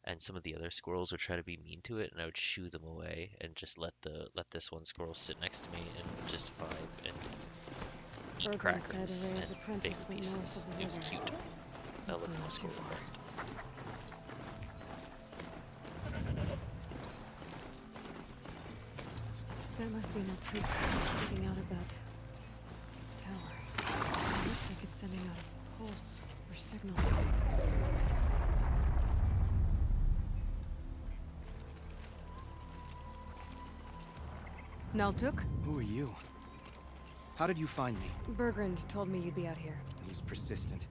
And some of the other squirrels would try to be mean to it, and I would shoo them away and just let this one squirrel sit next to me and just vibe and eat Bergman crackers said Array's and apprentice bagel went north pieces. of the It was river. cute. I loved my squirrel friend. That must be Maltuk sticking out of that tower. It looks like it's sending out a pulse or signal. Naltuk? Who are you? How did you find me? Bergrand told me you'd be out here. He's persistent.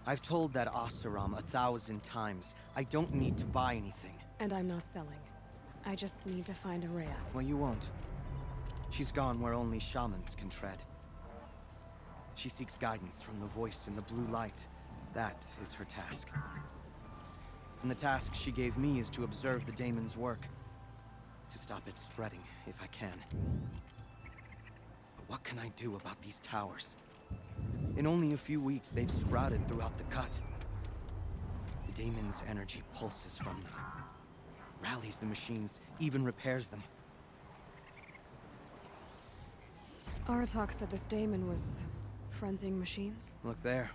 I've told that Oseram 1,000 times. I don't need to buy anything. And I'm not selling. I just need to find Araya. Well, you won't. She's gone where only shamans can tread. She seeks guidance from the voice in the blue light. That is her task. And the task she gave me is to observe the daemon's work. To stop it spreading, if I can. But what can I do about these towers? In only a few weeks, they've sprouted throughout the cut. The daemon's energy pulses from them. Rallies the machines, even repairs them. Aratak said this daemon was frenzying machines. Look there.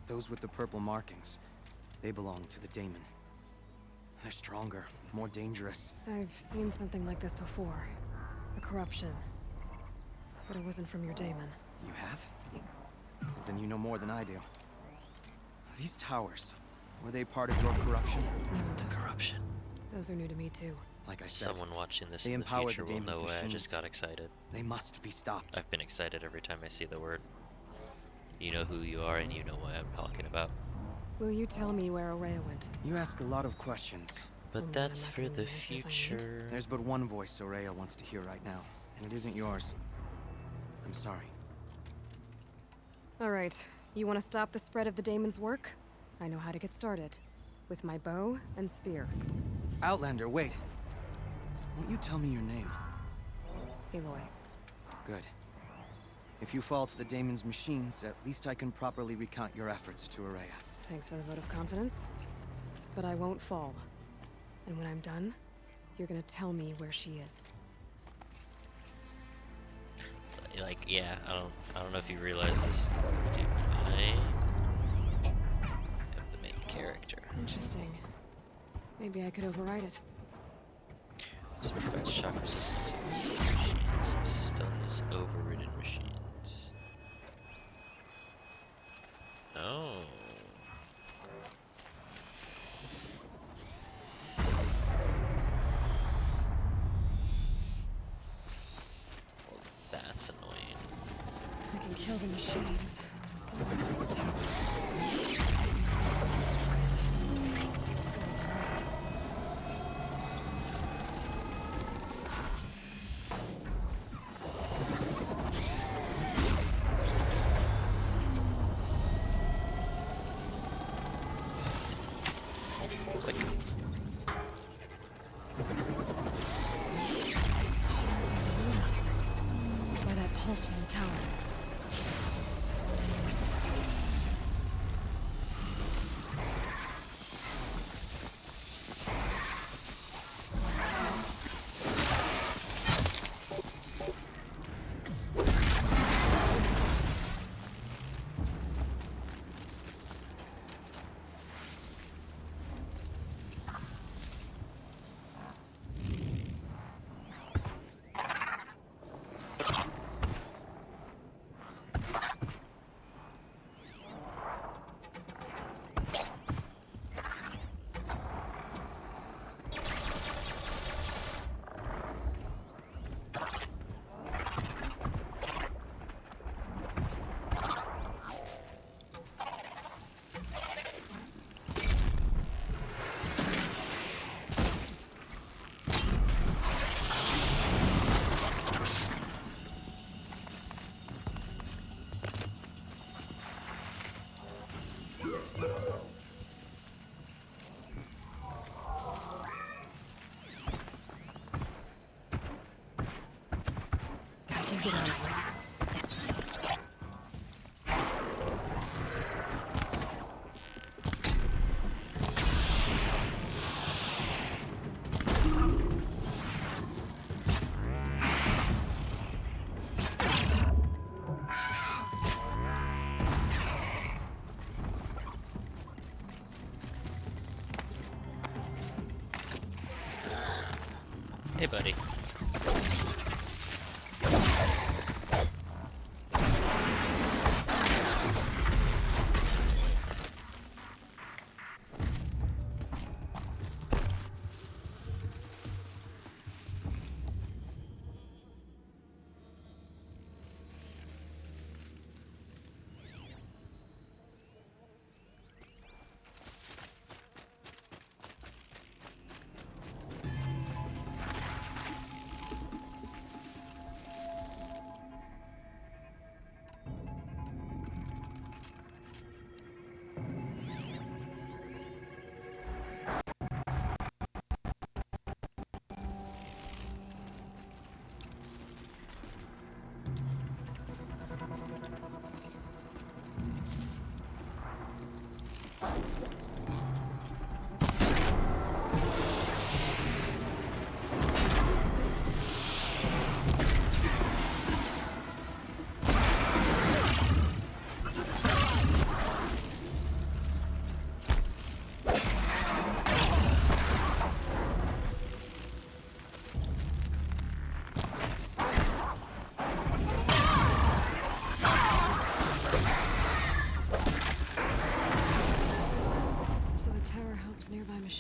Those with the purple markings. They belong to the daemon. They're stronger, more dangerous. I've seen something like this before. A corruption. But it wasn't from your daemon. You have? Well, then you know more than I do. These towers, were they part of your corruption? The corruption. Those are new to me too. Like I said, Someone watching this they in the empower future the will daemon's know why I machines. just got excited. They must be stopped. I've been excited every time I see the word. You know who you are and you know what I'm talking about. Will you tell me where Ourea went? You ask a lot of questions. But that's for the future. There's but one voice Ourea wants to hear right now, and it isn't yours. I'm sorry. All right. You want to stop the spread of the daemon's work? I know how to get started. With my bow and spear. Outlander, wait. Won't you tell me your name? Aloy. Good. If you fall to the daemon's machines, at least I can properly recount your efforts to Ourea. Thanks for the vote of confidence. But I won't fall. And when I'm done, you're gonna tell me where she is. Like, yeah, I don't know if you realize this, dude. I am the main character. Interesting. Maybe I could override it. This provides shock resistance to missile machines, stuns overridden machines. Oh. Well, that's annoying. I can kill the machines. Click. By that pulse from the tower. Get out of this. Hey, buddy.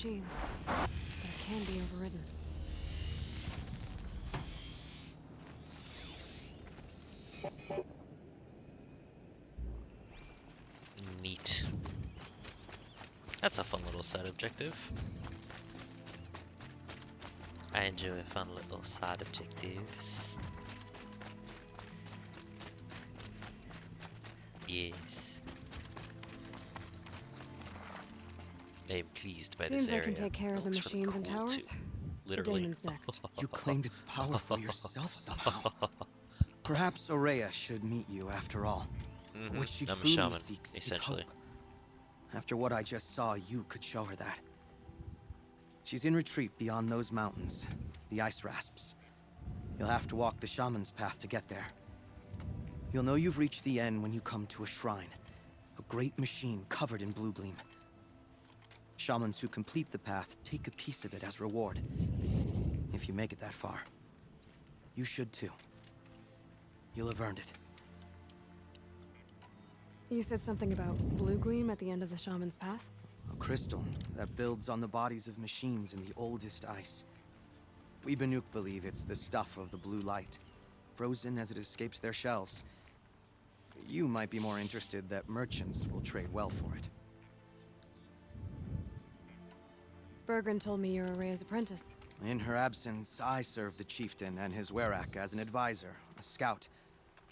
machines, but it can be overridden. Neat. That's a fun little side objective. I enjoy fun little side objectives. Yes. I am pleased by this Seems I area. can take care of the Looks really machines and cool, towers. too. Literally. Daemon's next. You claimed its power for yourself somehow. Perhaps Aurea should meet you after all. What she I'm a truly shaman, seeks essentially. is hope. After what I just saw, you could show her that. She's in retreat beyond those mountains, the ice rasps. You'll have to walk the shaman's path to get there. You'll know you've reached the end when you come to a shrine, a great machine covered in blue gleam. Shamans who complete the path take a piece of it as reward. If you make it that far, you should too. You'll have earned it. You said something about blue gleam at the end of the shaman's path? A crystal that builds on the bodies of machines in the oldest ice. We Banuk believe it's the stuff of the blue light, frozen as it escapes their shells. You might be more interested that merchants will trade well for it. Bergren told me you're Aurea's apprentice. In her absence, I serve the chieftain and his werak as an advisor, a scout,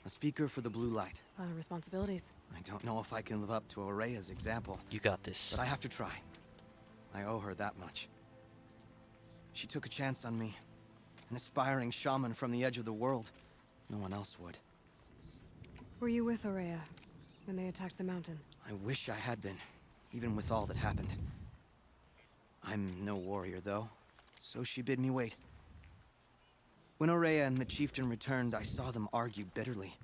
a speaker for the blue light. A lot of responsibilities. I don't know if I can live up to Aurea's example. You got this. But I have to try. I owe her that much. She took a chance on me. An aspiring shaman from the edge of the world. No one else would. Were you with Aurea when they attacked the mountain? I wish I had been, even with all that happened. I'm no warrior, though, so she bid me wait. When Aurea and the chieftain returned, I saw them argue bitterly.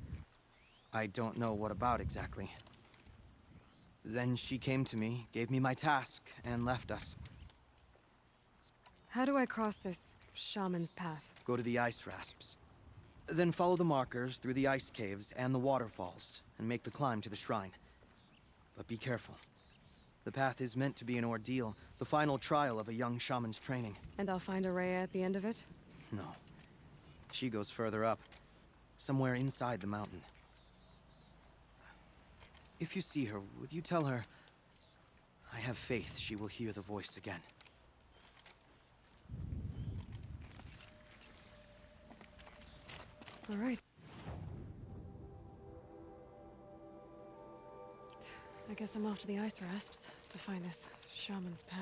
I don't know what about exactly. Then she came to me, gave me my task, and left us. How do I cross this shaman's path? Go to the ice rasps. Then follow the markers through the ice caves and the waterfalls, and make the climb to the shrine. But be careful. The path is meant to be an ordeal, the final trial of a young shaman's training. And I'll find Aurea at the end of it? No. She goes further up, somewhere inside the mountain. If you see her, would you tell her, I have faith she will hear the voice again. All right. I guess I'm off to the ice rasps to find this shaman's path.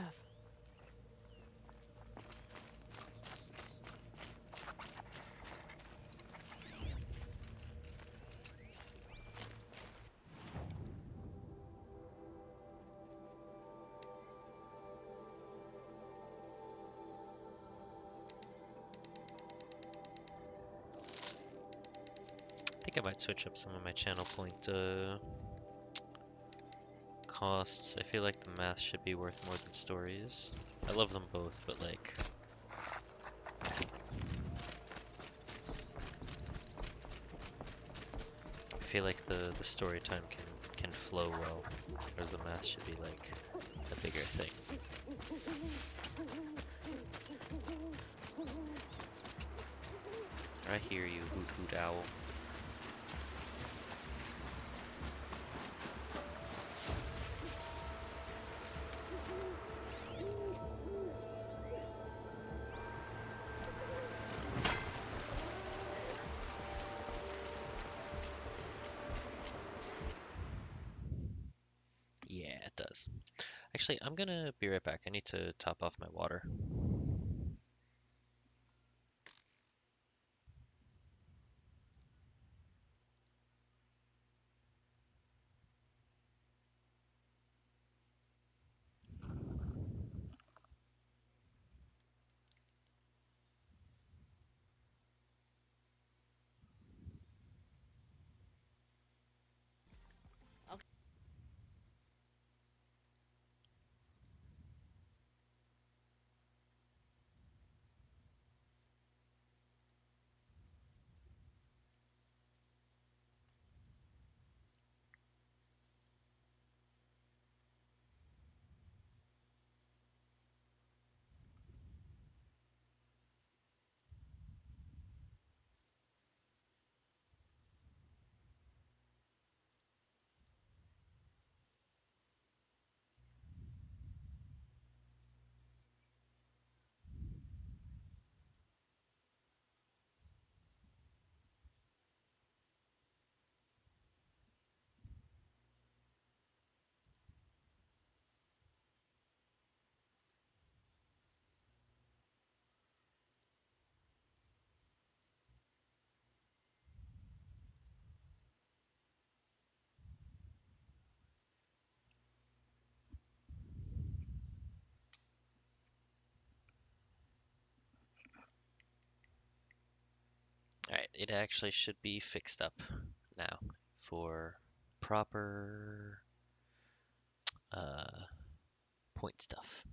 I think I might switch up some of my channel point costs. I feel like the math should be worth more than stories. I love them both, but like I feel like the story time can flow well, whereas the math should be like a bigger thing. I hear you, Hoot Hoot Owl. Yeah, it does. Actually, I'm gonna be right back. I need to top off my water. it actually should be fixed up now for proper uh, point stuff.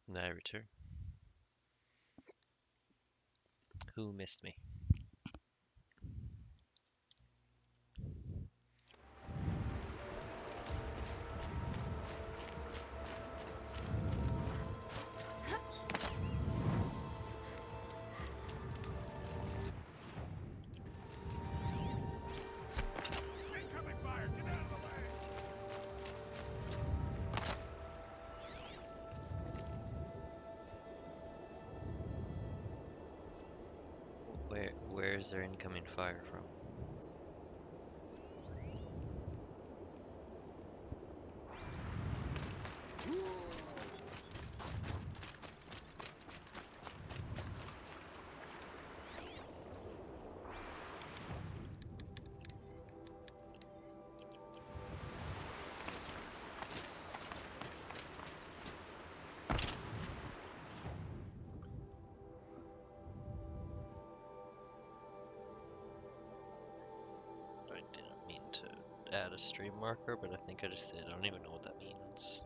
And I return. Who missed me? Where's their incoming fire from? I didn't mean to add a stream marker, but I think I just did. I don't even know what that means.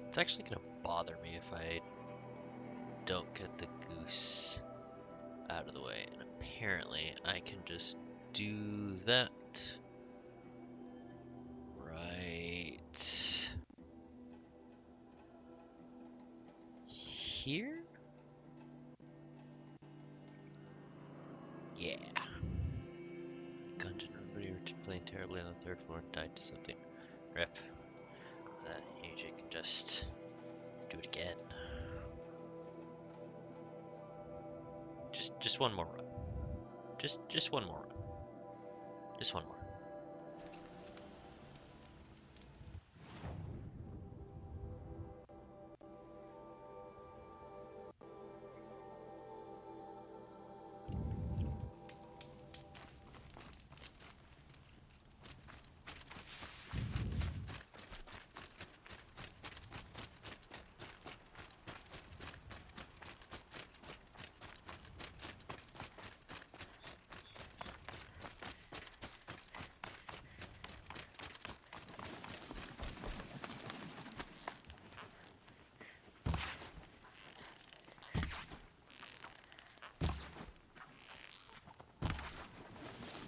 It's actually gonna bother me if I don't get the goose out of the way, and apparently I can just do that right here? Yeah. Gungeon, everybody were playing terribly on the third floor and died to something. Rip. That usually can just do it again. Just one more run. Just one more run. Just one more.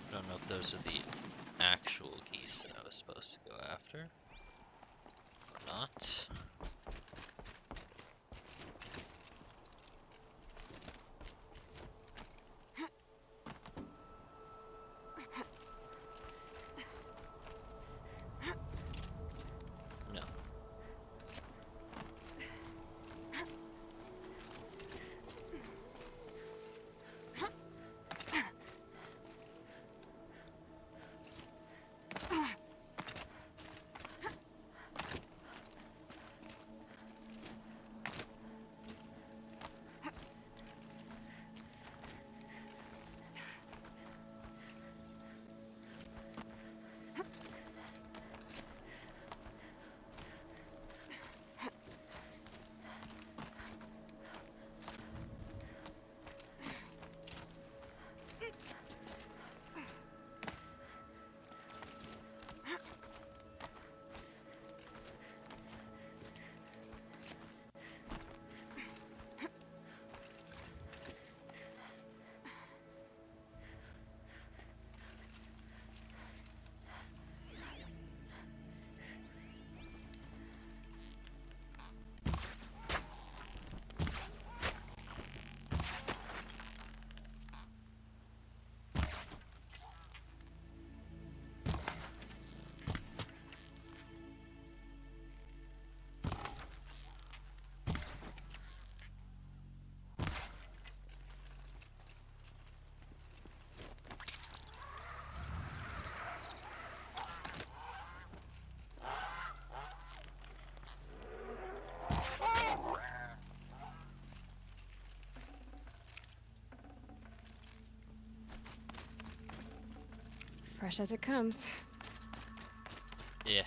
I don't know if those are the actual geese that I was supposed to go after, or not. No. Fresh as it comes. Yeah.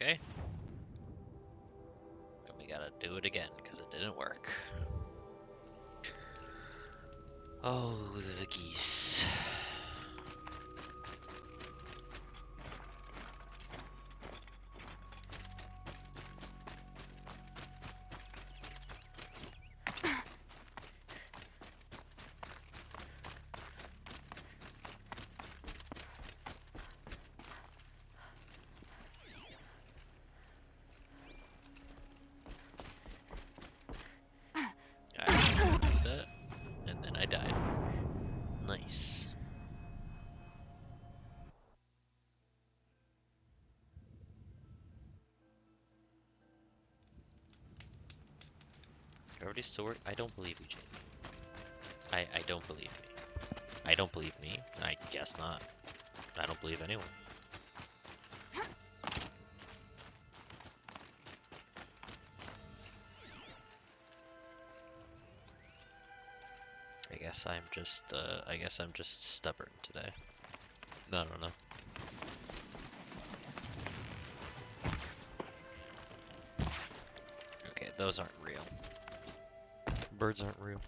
Okay. And we gotta do it again because it didn't work. Oh, the geese. That, and then I died. Nice. Gravity still work? I don't believe you, Jamie. I don't believe me. I don't believe me. I guess not. I don't believe anyone. I guess I'm just stubborn today. I don't know. Okay, those aren't real. Birds aren't real.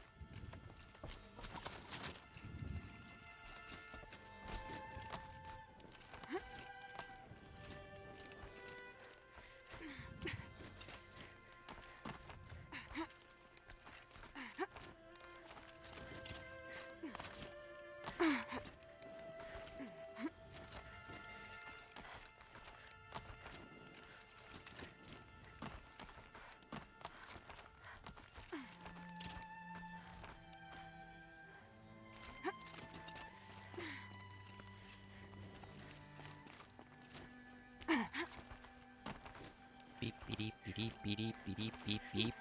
Beep beep beep beep beep beep beep beep.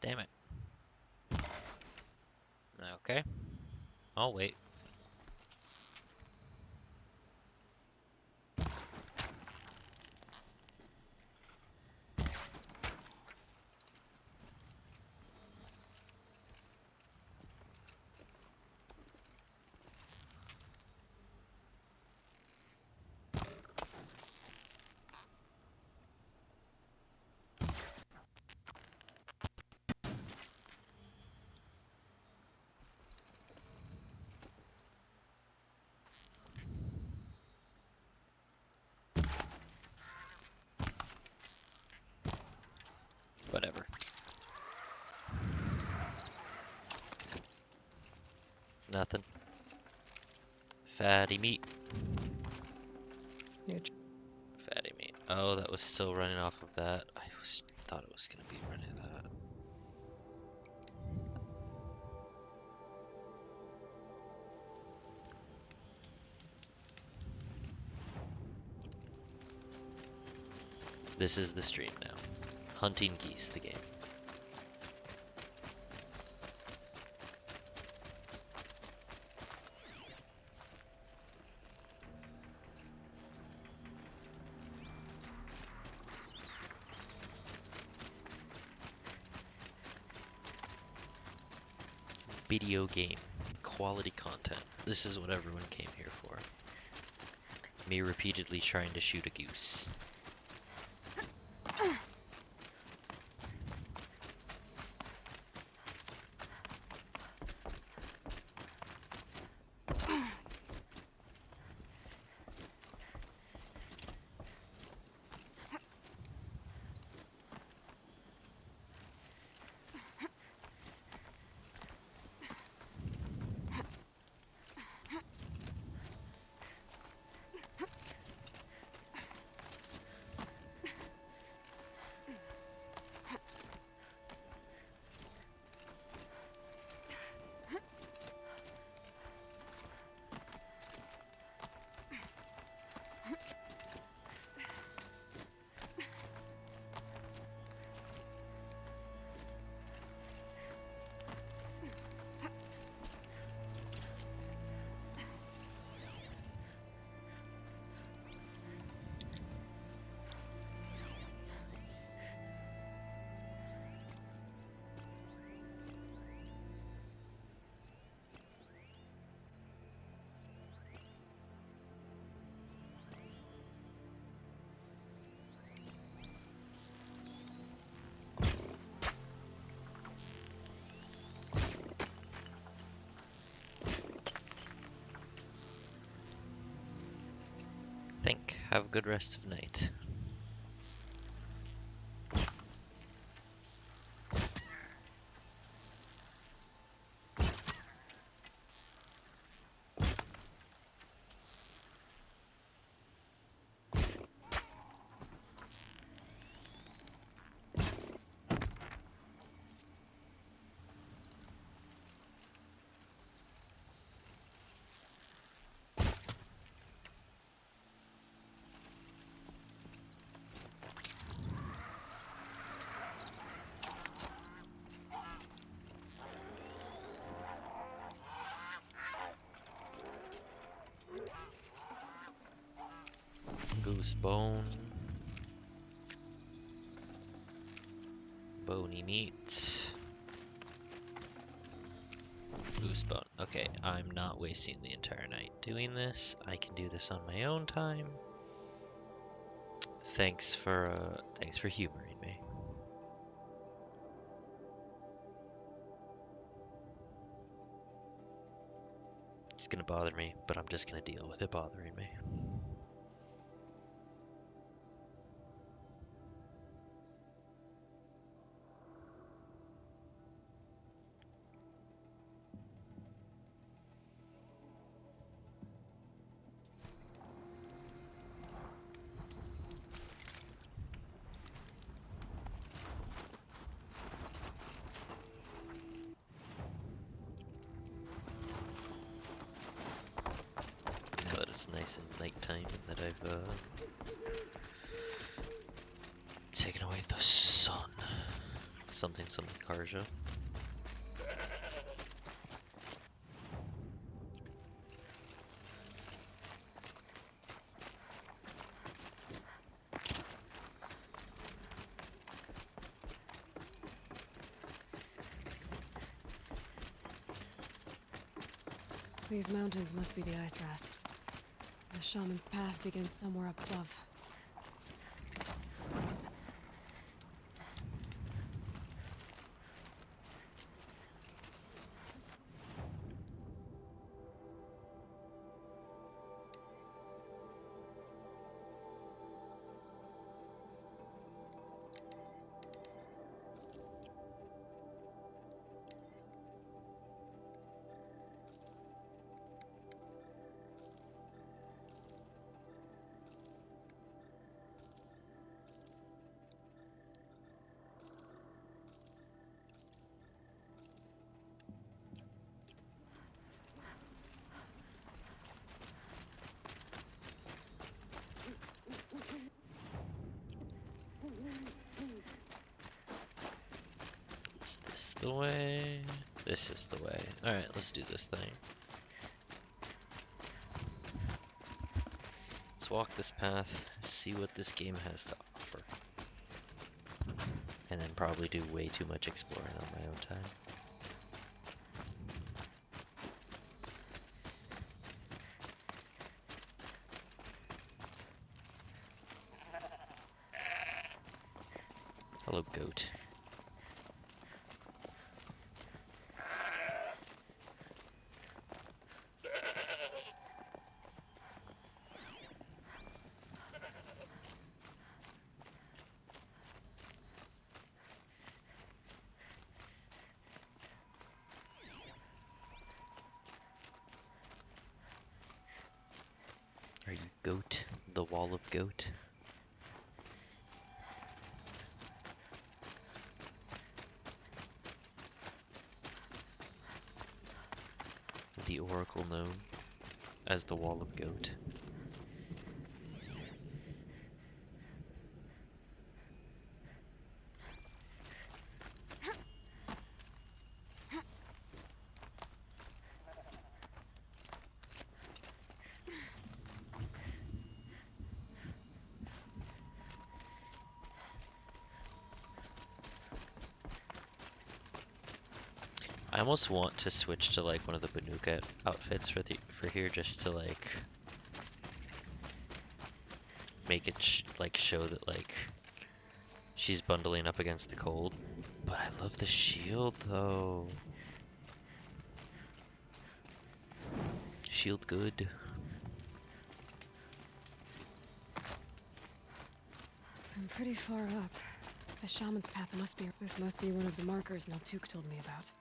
Damn it. Okay. I'll wait. Whatever. Nothing. Fatty meat. Fatty meat. Oh, that was still running off of that. Thought it was gonna be running that. This is the stream now. Hunting Geese, the game. Video game. Quality content. This is what everyone came here for. Me repeatedly trying to shoot a goose. think. Have a good rest of night. Goose bone. Bony meat. Goose bone. Okay, I'm not wasting the entire night doing this. I can do this on my own time. Thanks for humoring me. It's gonna bother me, but I'm just gonna deal with it bothering me. But it's nice and nighttime and that I've taken away the sun. Something Karja. These mountains must be the ice rasps. The shaman's path begins somewhere up above. Is this the way? This is the way. Alright, let's do this thing. Let's walk this path, see what this game has to offer. And then probably do way too much exploring on my own time. Hello, goat. Are you goat? The wall of goat? The oracle known as the wall of goat. I almost want to switch to like one of the Banuka outfits for here, just to like make it show that like she's bundling up against the cold. But I love the shield though. Shield good. I'm pretty far up. The shaman's path must be... This must be one of the markers Naltuk told me about.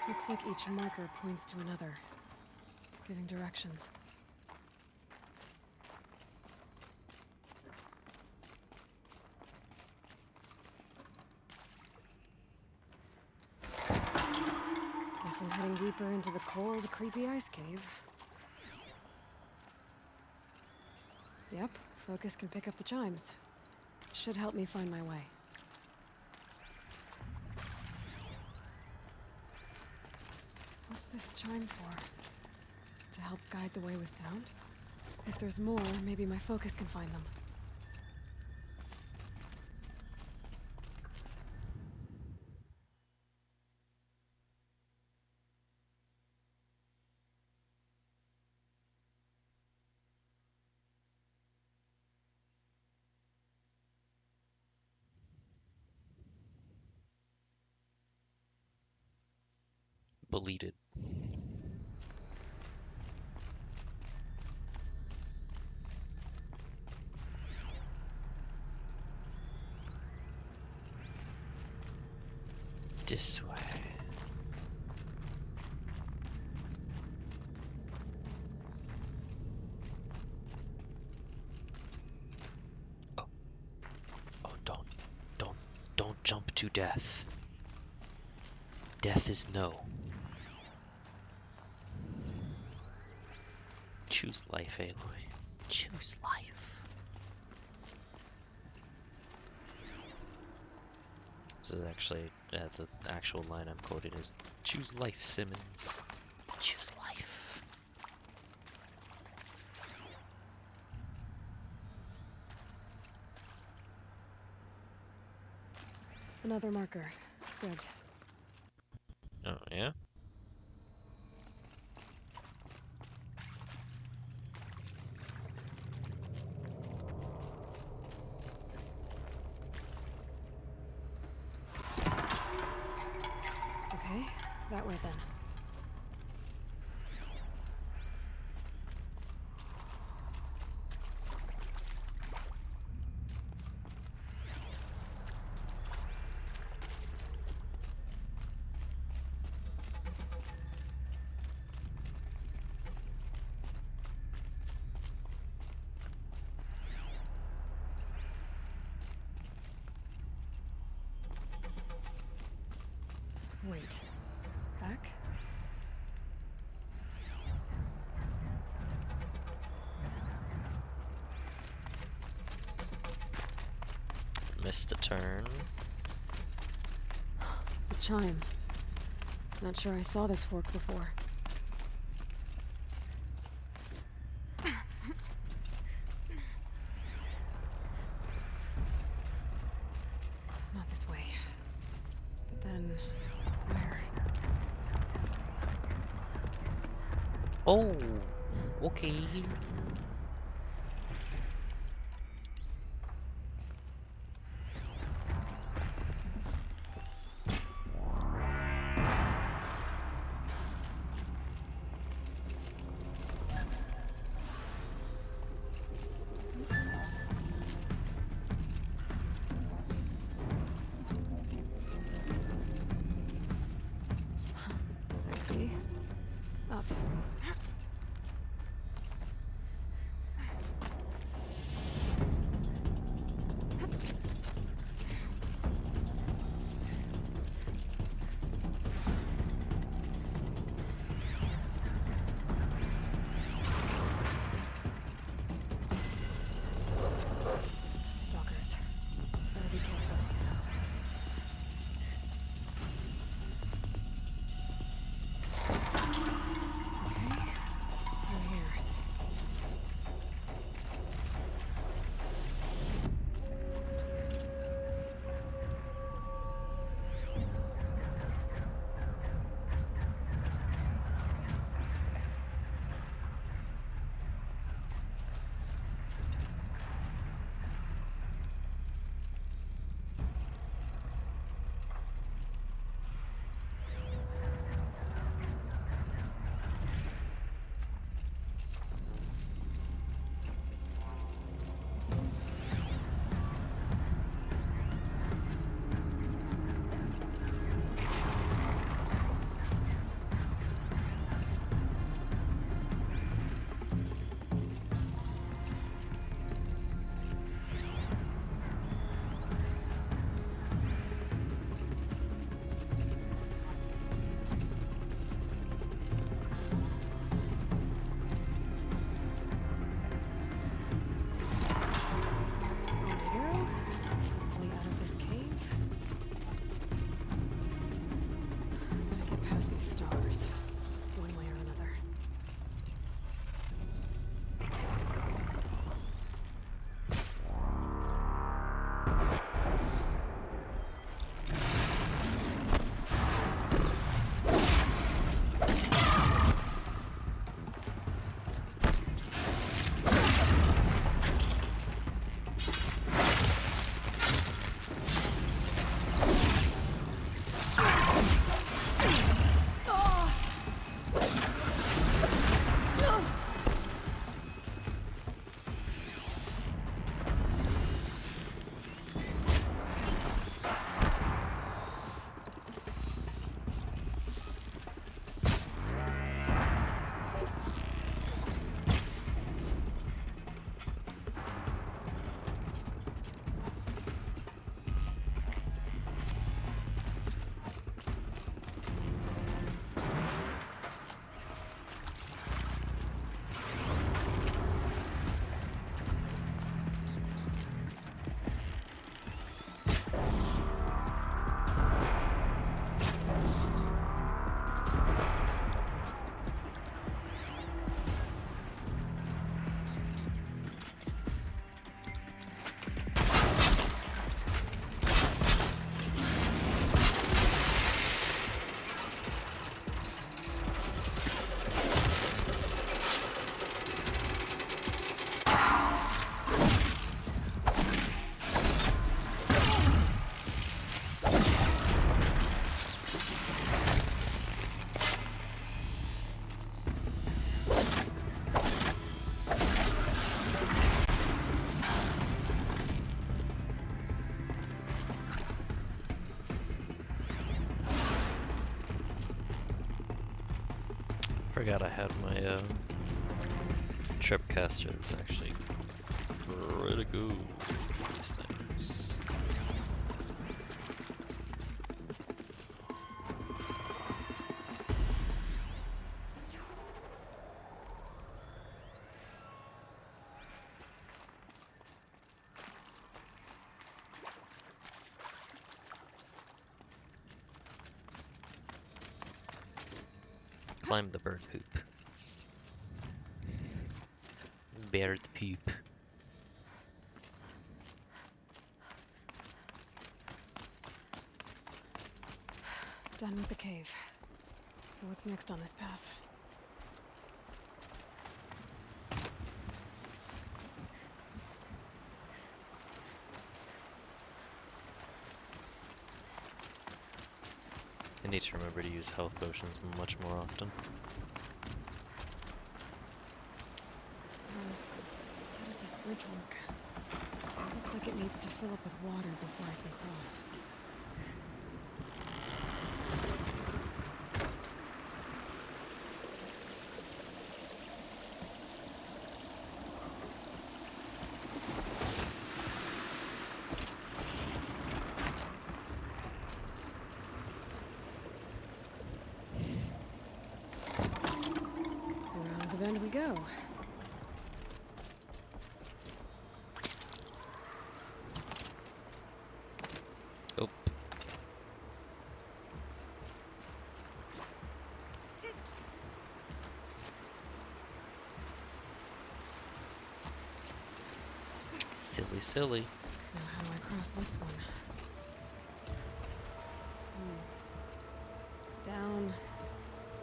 Looks like each marker points to another, giving directions. Guess I'm heading deeper into the cold, creepy ice cave. Yep, focus can pick up the chimes. Should help me find my way. What's this chime for? To help guide the way with sound? If there's more, maybe my focus can find them. Deleted. This way. Oh. Oh, don't jump to death. Death is no. Choose life, Aloy. Choose life. This is actually, the actual line I'm quoting is, choose life, Simmons. Choose life. Another marker. Good. Oh, yeah? Okay, that way then. Wait. Back? Missed a turn. The chime. Not sure I saw this fork before. Not this way. But then... where? Oh, okay. I see. Up. Stalkers. Better be careful. Okay, access these stars, one way or another. Forgot I had my tripcaster. That's actually pretty good. These things. Climb the bird poop. Bird poop. Done with the cave. So what's next on this path? I need to remember to use health potions much more often. How does this bridge work? It looks like it needs to fill up with water before I can cross. Around the bend we go. Oh. Silly, silly. Now how do I cross this one? Down,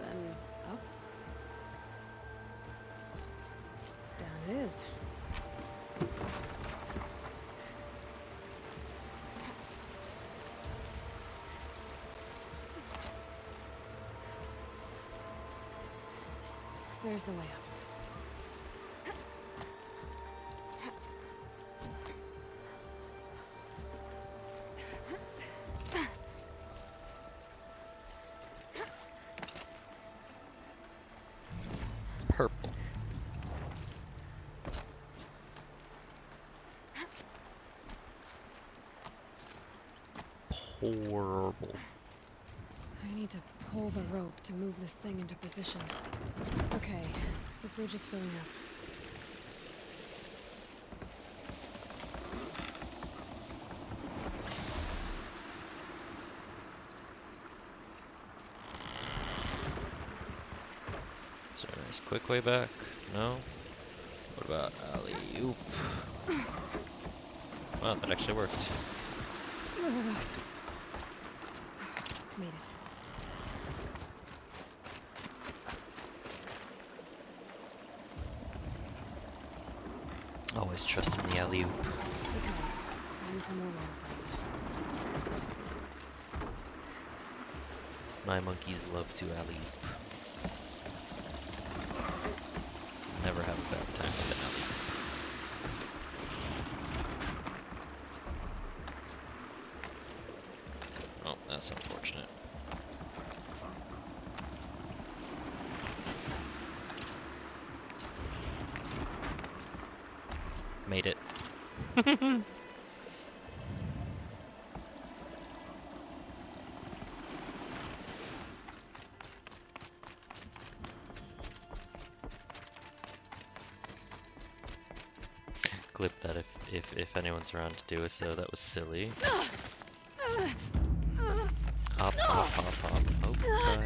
then up. Down it is. There's the way up. Purple. Horrible. I need to pull the rope to move this thing into position. Okay, the bridge is filling up. Nice quick way back. No. What about alley-oop? Wow, that actually worked. Made it. Always trust in the alley-oop. Okay. Time for more waterfalls. My monkeys love to alley-oop. Never have a bad time with an alley-oop. Oh, that's unfortunate. Made it. Clip that if anyone's around to do it, so that was silly. Hop, hop, hop, hop. Okay.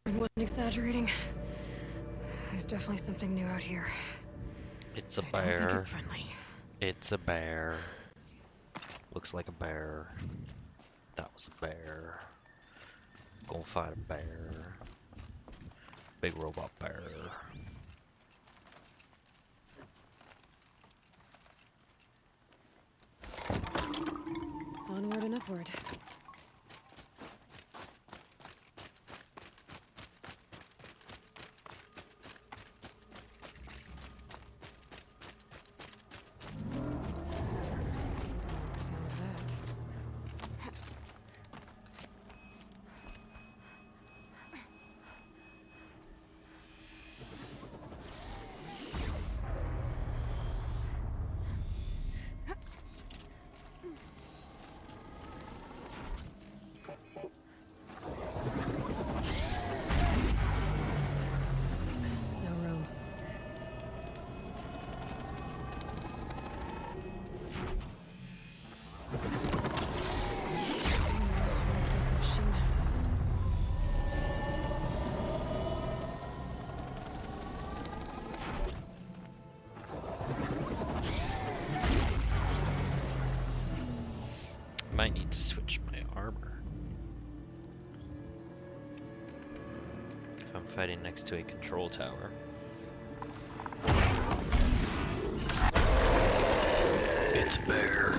I wasn't exaggerating. There's definitely something new out here. It's a I don't think bear. it's friendly. It's a bear. Looks like a bear. That was a bear. Gonna fight a bear. Big robot bear. Onward and upward. Sound of that. No room. Might need to switch my armor. If I'm fighting next to a control tower. It's a bear.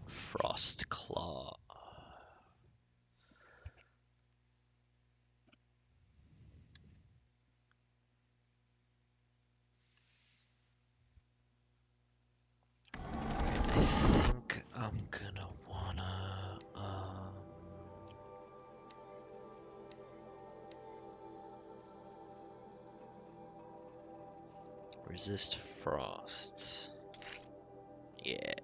Frost Claw. I think I'm gonna wanna resist frost. Yeah.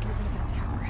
Get rid of that tower.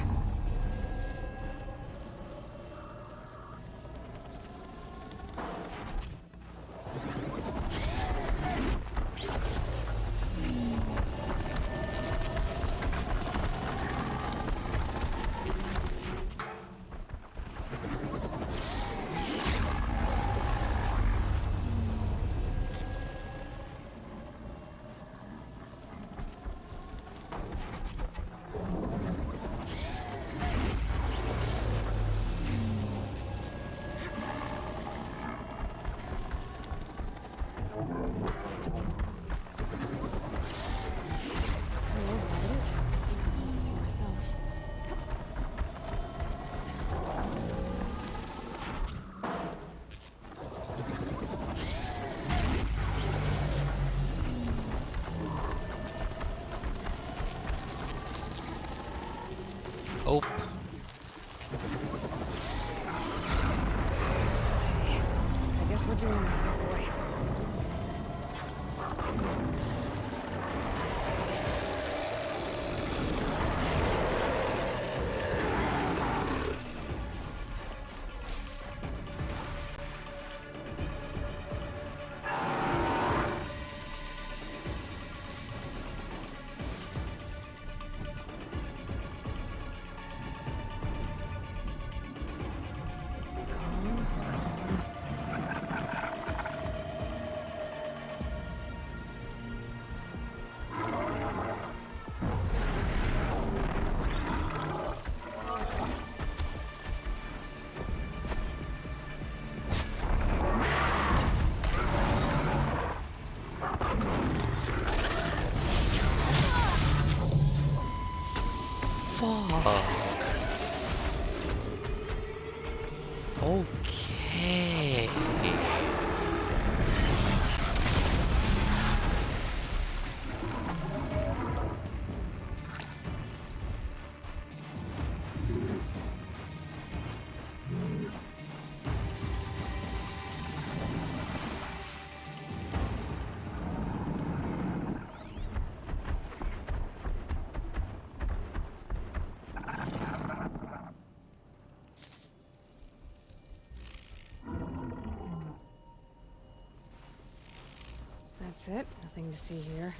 hope. I guess we're doing this, big boy. Fuck. Okay. That's it. Nothing to see here.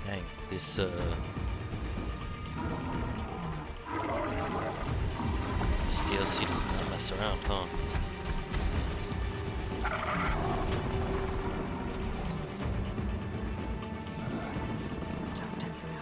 Dang, this DLC does not mess around, huh? Stop tensing up.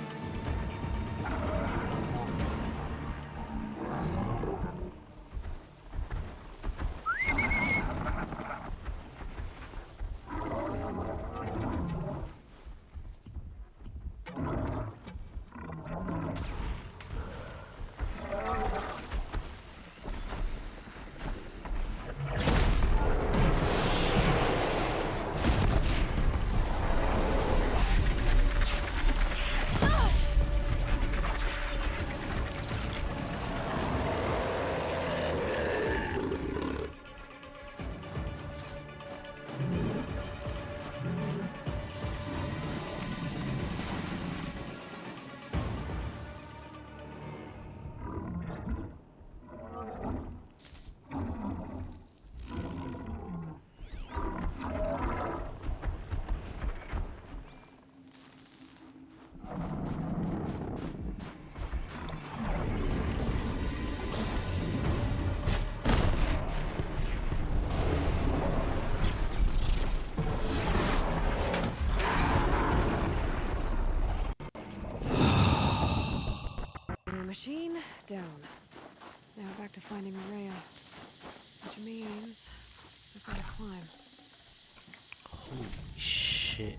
down. Now back to finding Aurea. Which means I've got to climb. Holy shit.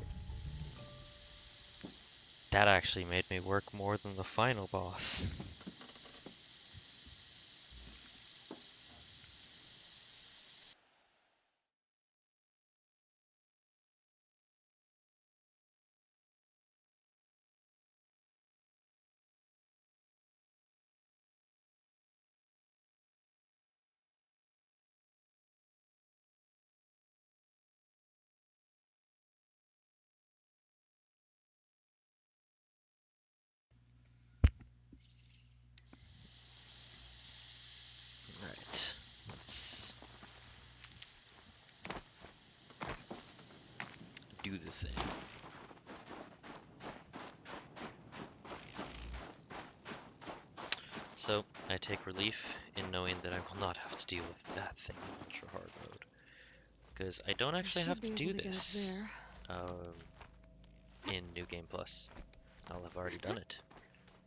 That actually made me work more than the final boss. Right, let's do the thing. So, I take relief in knowing that I will not have to deal with that thing in Ultra Hard mode. Because I don't actually have to do this in New Game Plus. I'll have already done it.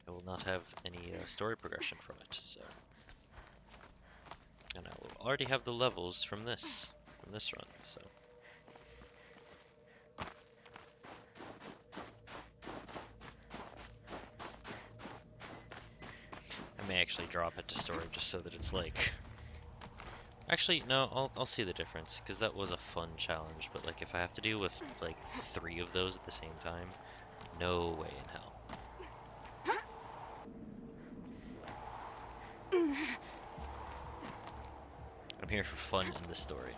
I will not have any story progression from it, so... And I will already have the levels from this run, so... I may actually drop it to story just so that it's like... Actually, no, I'll see the difference, because that was a fun challenge, but like if I have to deal with like 3 of those at the same time, no way in hell. I'm here for fun in the story.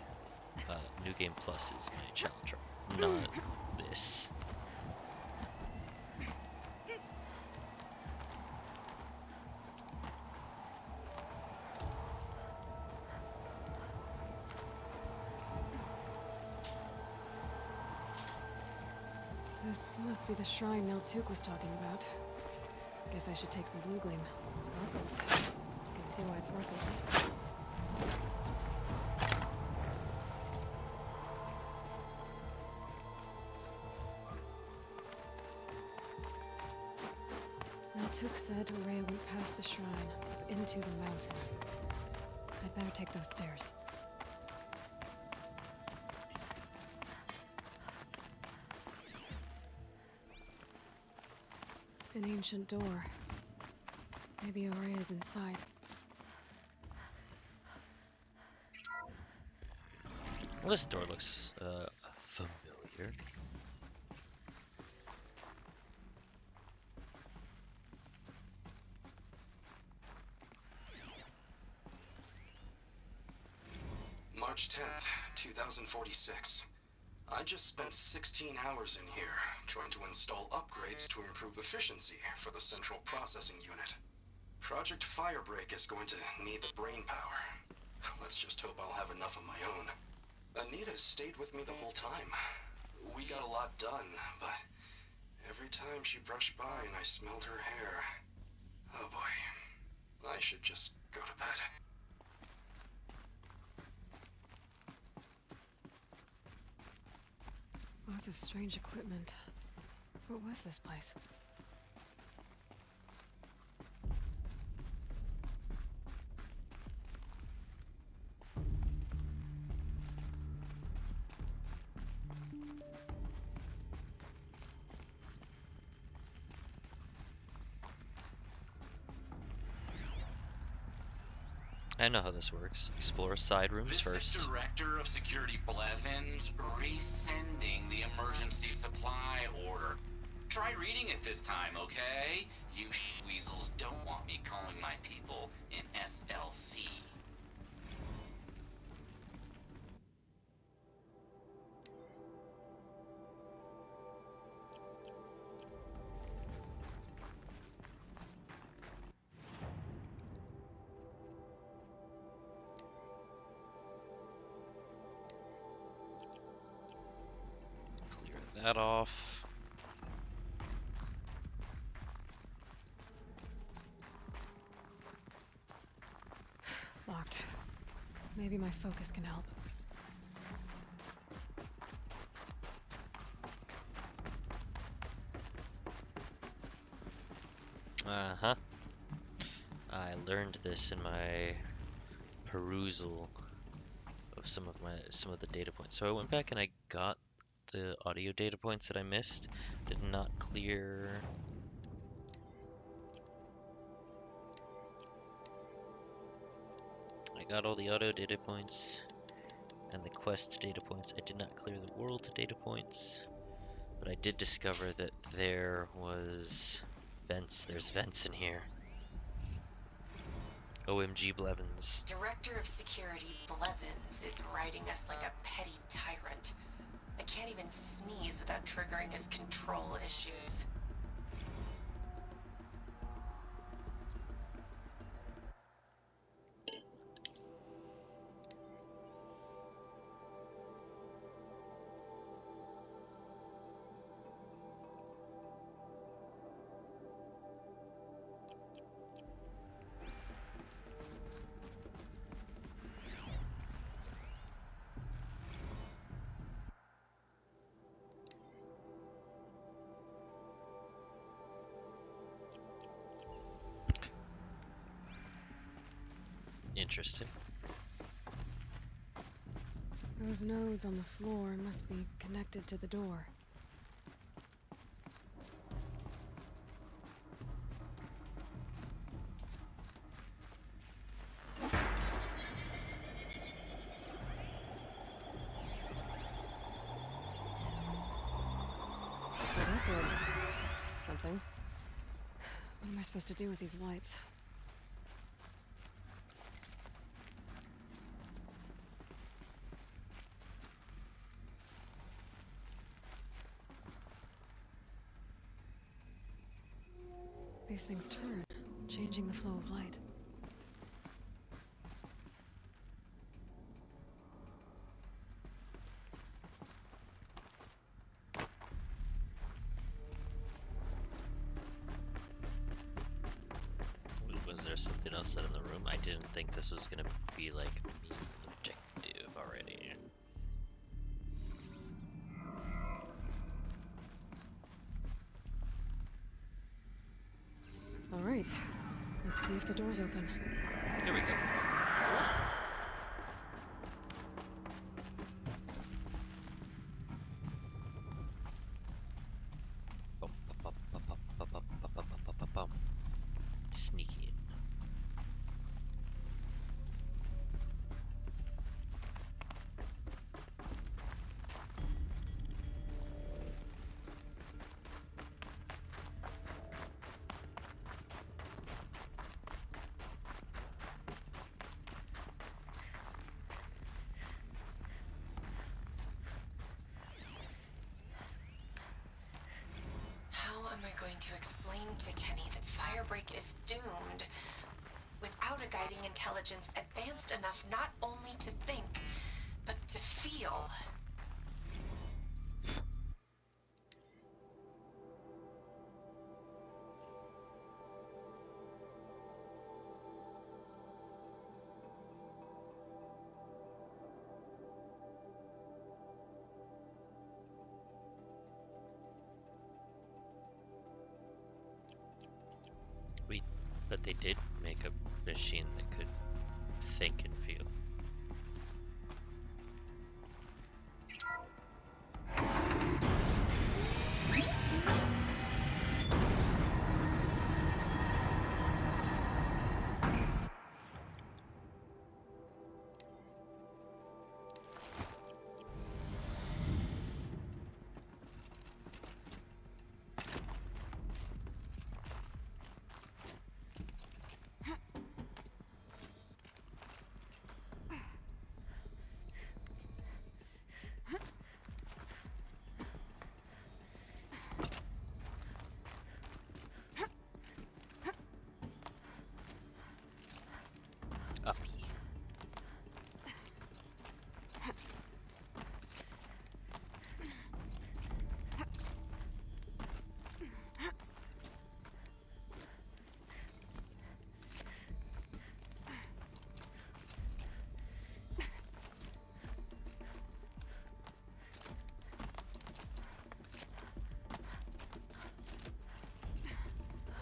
New Game Plus is my challenge, not this. This must be the shrine Neltuk was talking about. Guess I should take some blue gleam. Sparkles. You can see why it's worth it. Neltuk said Aurea went past the shrine, up into the mountain. I'd better take those stairs. An ancient door. Maybe Aurea's inside. Well, this door looks familiar. March 10th, 2046. I just spent 16 hours in here, trying to install upgrades to improve efficiency for the central processing unit. Project Firebreak is going to need the brain power. Let's just hope I'll have enough of my own. Anita stayed with me the whole time. We got a lot done, but every time she brushed by and I smelled her hair... Oh boy. I should just go to bed. Lots of strange equipment. What was this place? I know how this works. Explore side rooms first. This is Director of Security Blevins rescinding the emergency supply order. Try reading it this time, okay? You weasels don't want me calling my people in SLC. That off. Locked. Maybe my focus can help. Uh-huh. I learned this in my perusal of some of the data points. So I went back and I got the audio data points that I missed. Did not clear. I got all the audio data points and the quest data points. I did not clear the world data points, but I did discover that there was vents. There's vents in here. OMG Blevins. Director of Security Blevins is riding us like a petty tyrant. I can't even sneeze without triggering his control issues. Interesting. Those nodes on the floor must be connected to the door. So that did something. What am I supposed to do with these lights? These things turn, changing the flow of light. Was there something else said in the room? I didn't think this was gonna be like main objective already. All right, let's see if the door's open. Here we go. Sneaky. How am I going to explain to Kenny that Firebreak is doomed without a guiding intelligence advanced enough not only to think, but to feel? But they did make a machine that could think and feel.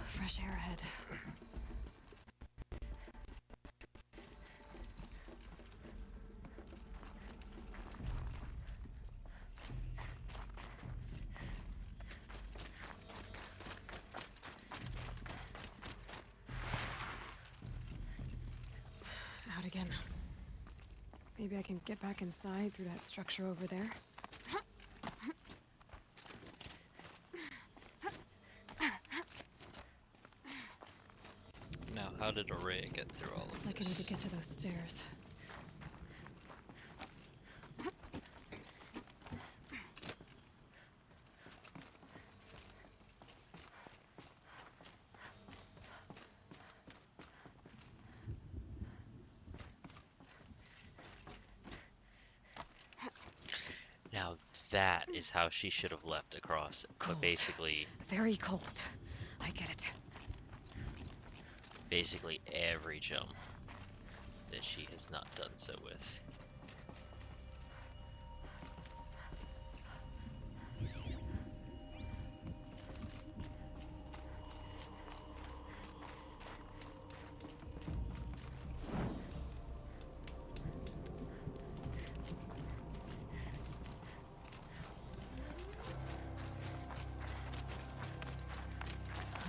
Fresh air ahead. again. Maybe I can get back inside through that structure over there. Now, how did Aurea get through all Looks of like I need to this? get to those stairs. Now, that is how she should have leapt across. But basically, Very cold. I get it. basically every jump that she has not done so with.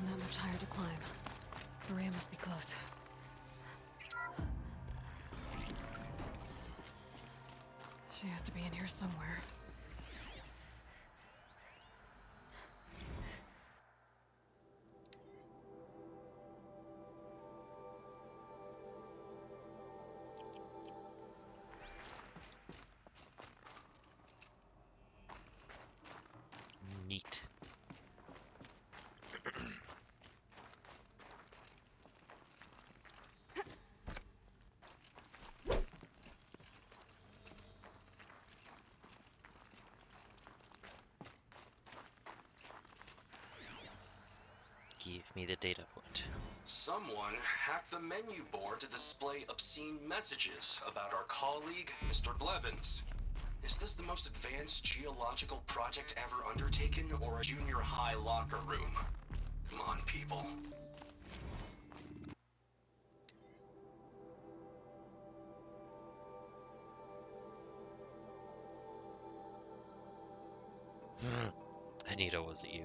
Not much higher to climb. Maria must be close. She has to be in here somewhere. Neat. Give me the data point. Someone hacked the menu board to display obscene messages about our colleague, Mr. Blevins. Is this the most advanced geological project ever undertaken, or a junior high locker room? Come on, people. Anita, was it you?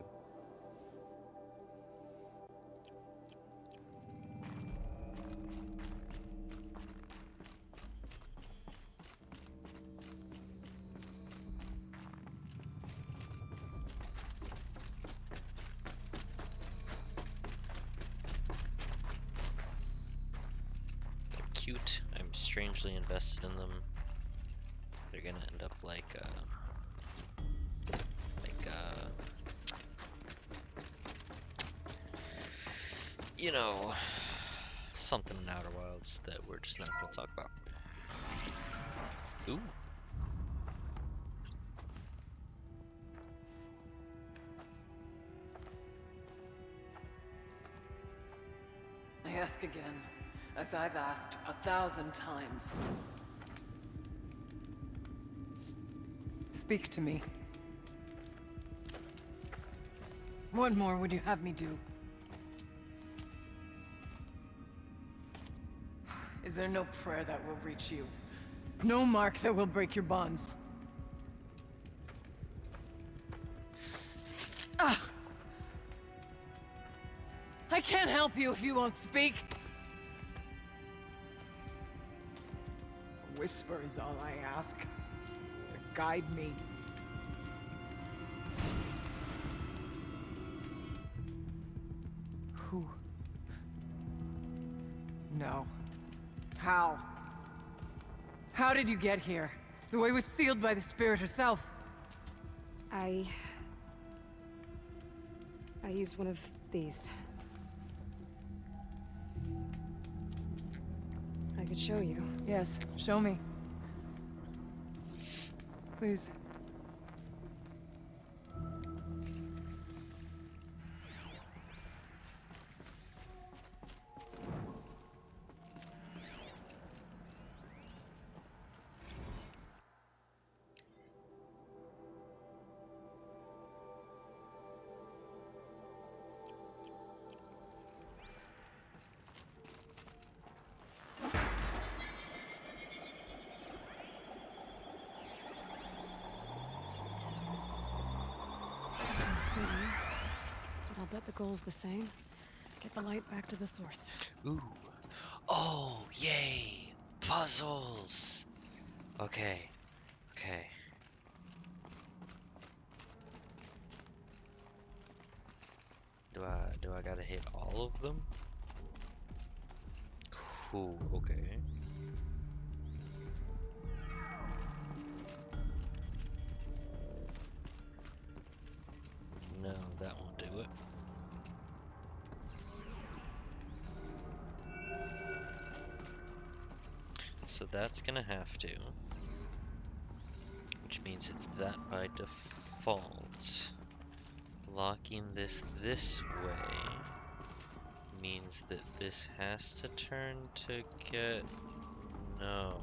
They're cute. I'm strangely invested in them. They're gonna end up like you know, something in Outer Wilds that we're just not gonna talk about. Ooh. I ask again, as I've asked 1,000 times. Speak to me. What more would you have me do? Is there no prayer that will reach you? No mark that will break your bonds? Ah! I can't help you if you won't speak. A whisper is all I ask. To guide me. Who? No. How? How did you get here? The way was sealed by the Spirit herself. I used one of these. I could show you. Yes, show me. Please. But I'll bet the goal's the same. Get the light back to the source. Ooh. Oh, yay. puzzles. Okay. Okay. Do I gotta hit all of them? Cool, okay. No, that won't do it. So that's gonna have to. Which means it's that by default. Locking this way means that this has to turn to get... No.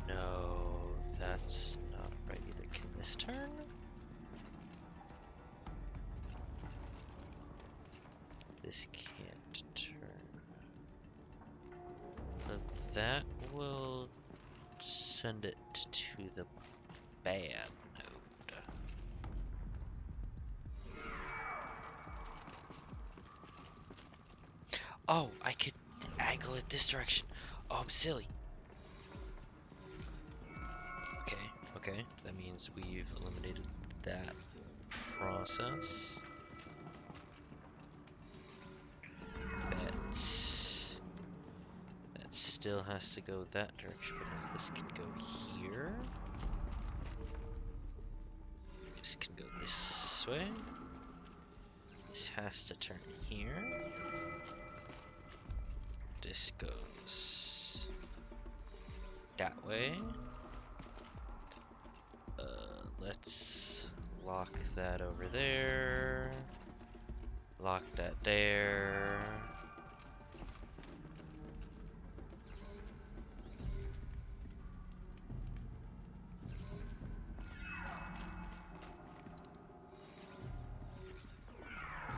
No, that's not right either. Can this turn? This can't turn. But that will send it to the bad node. Oh, I could angle it this direction. Oh, I'm silly. Okay, that means we've eliminated that process. That still has to go that direction, but now this can go here. This can go this way. This has to turn here. This goes that way. Let's lock that over there. Lock that there.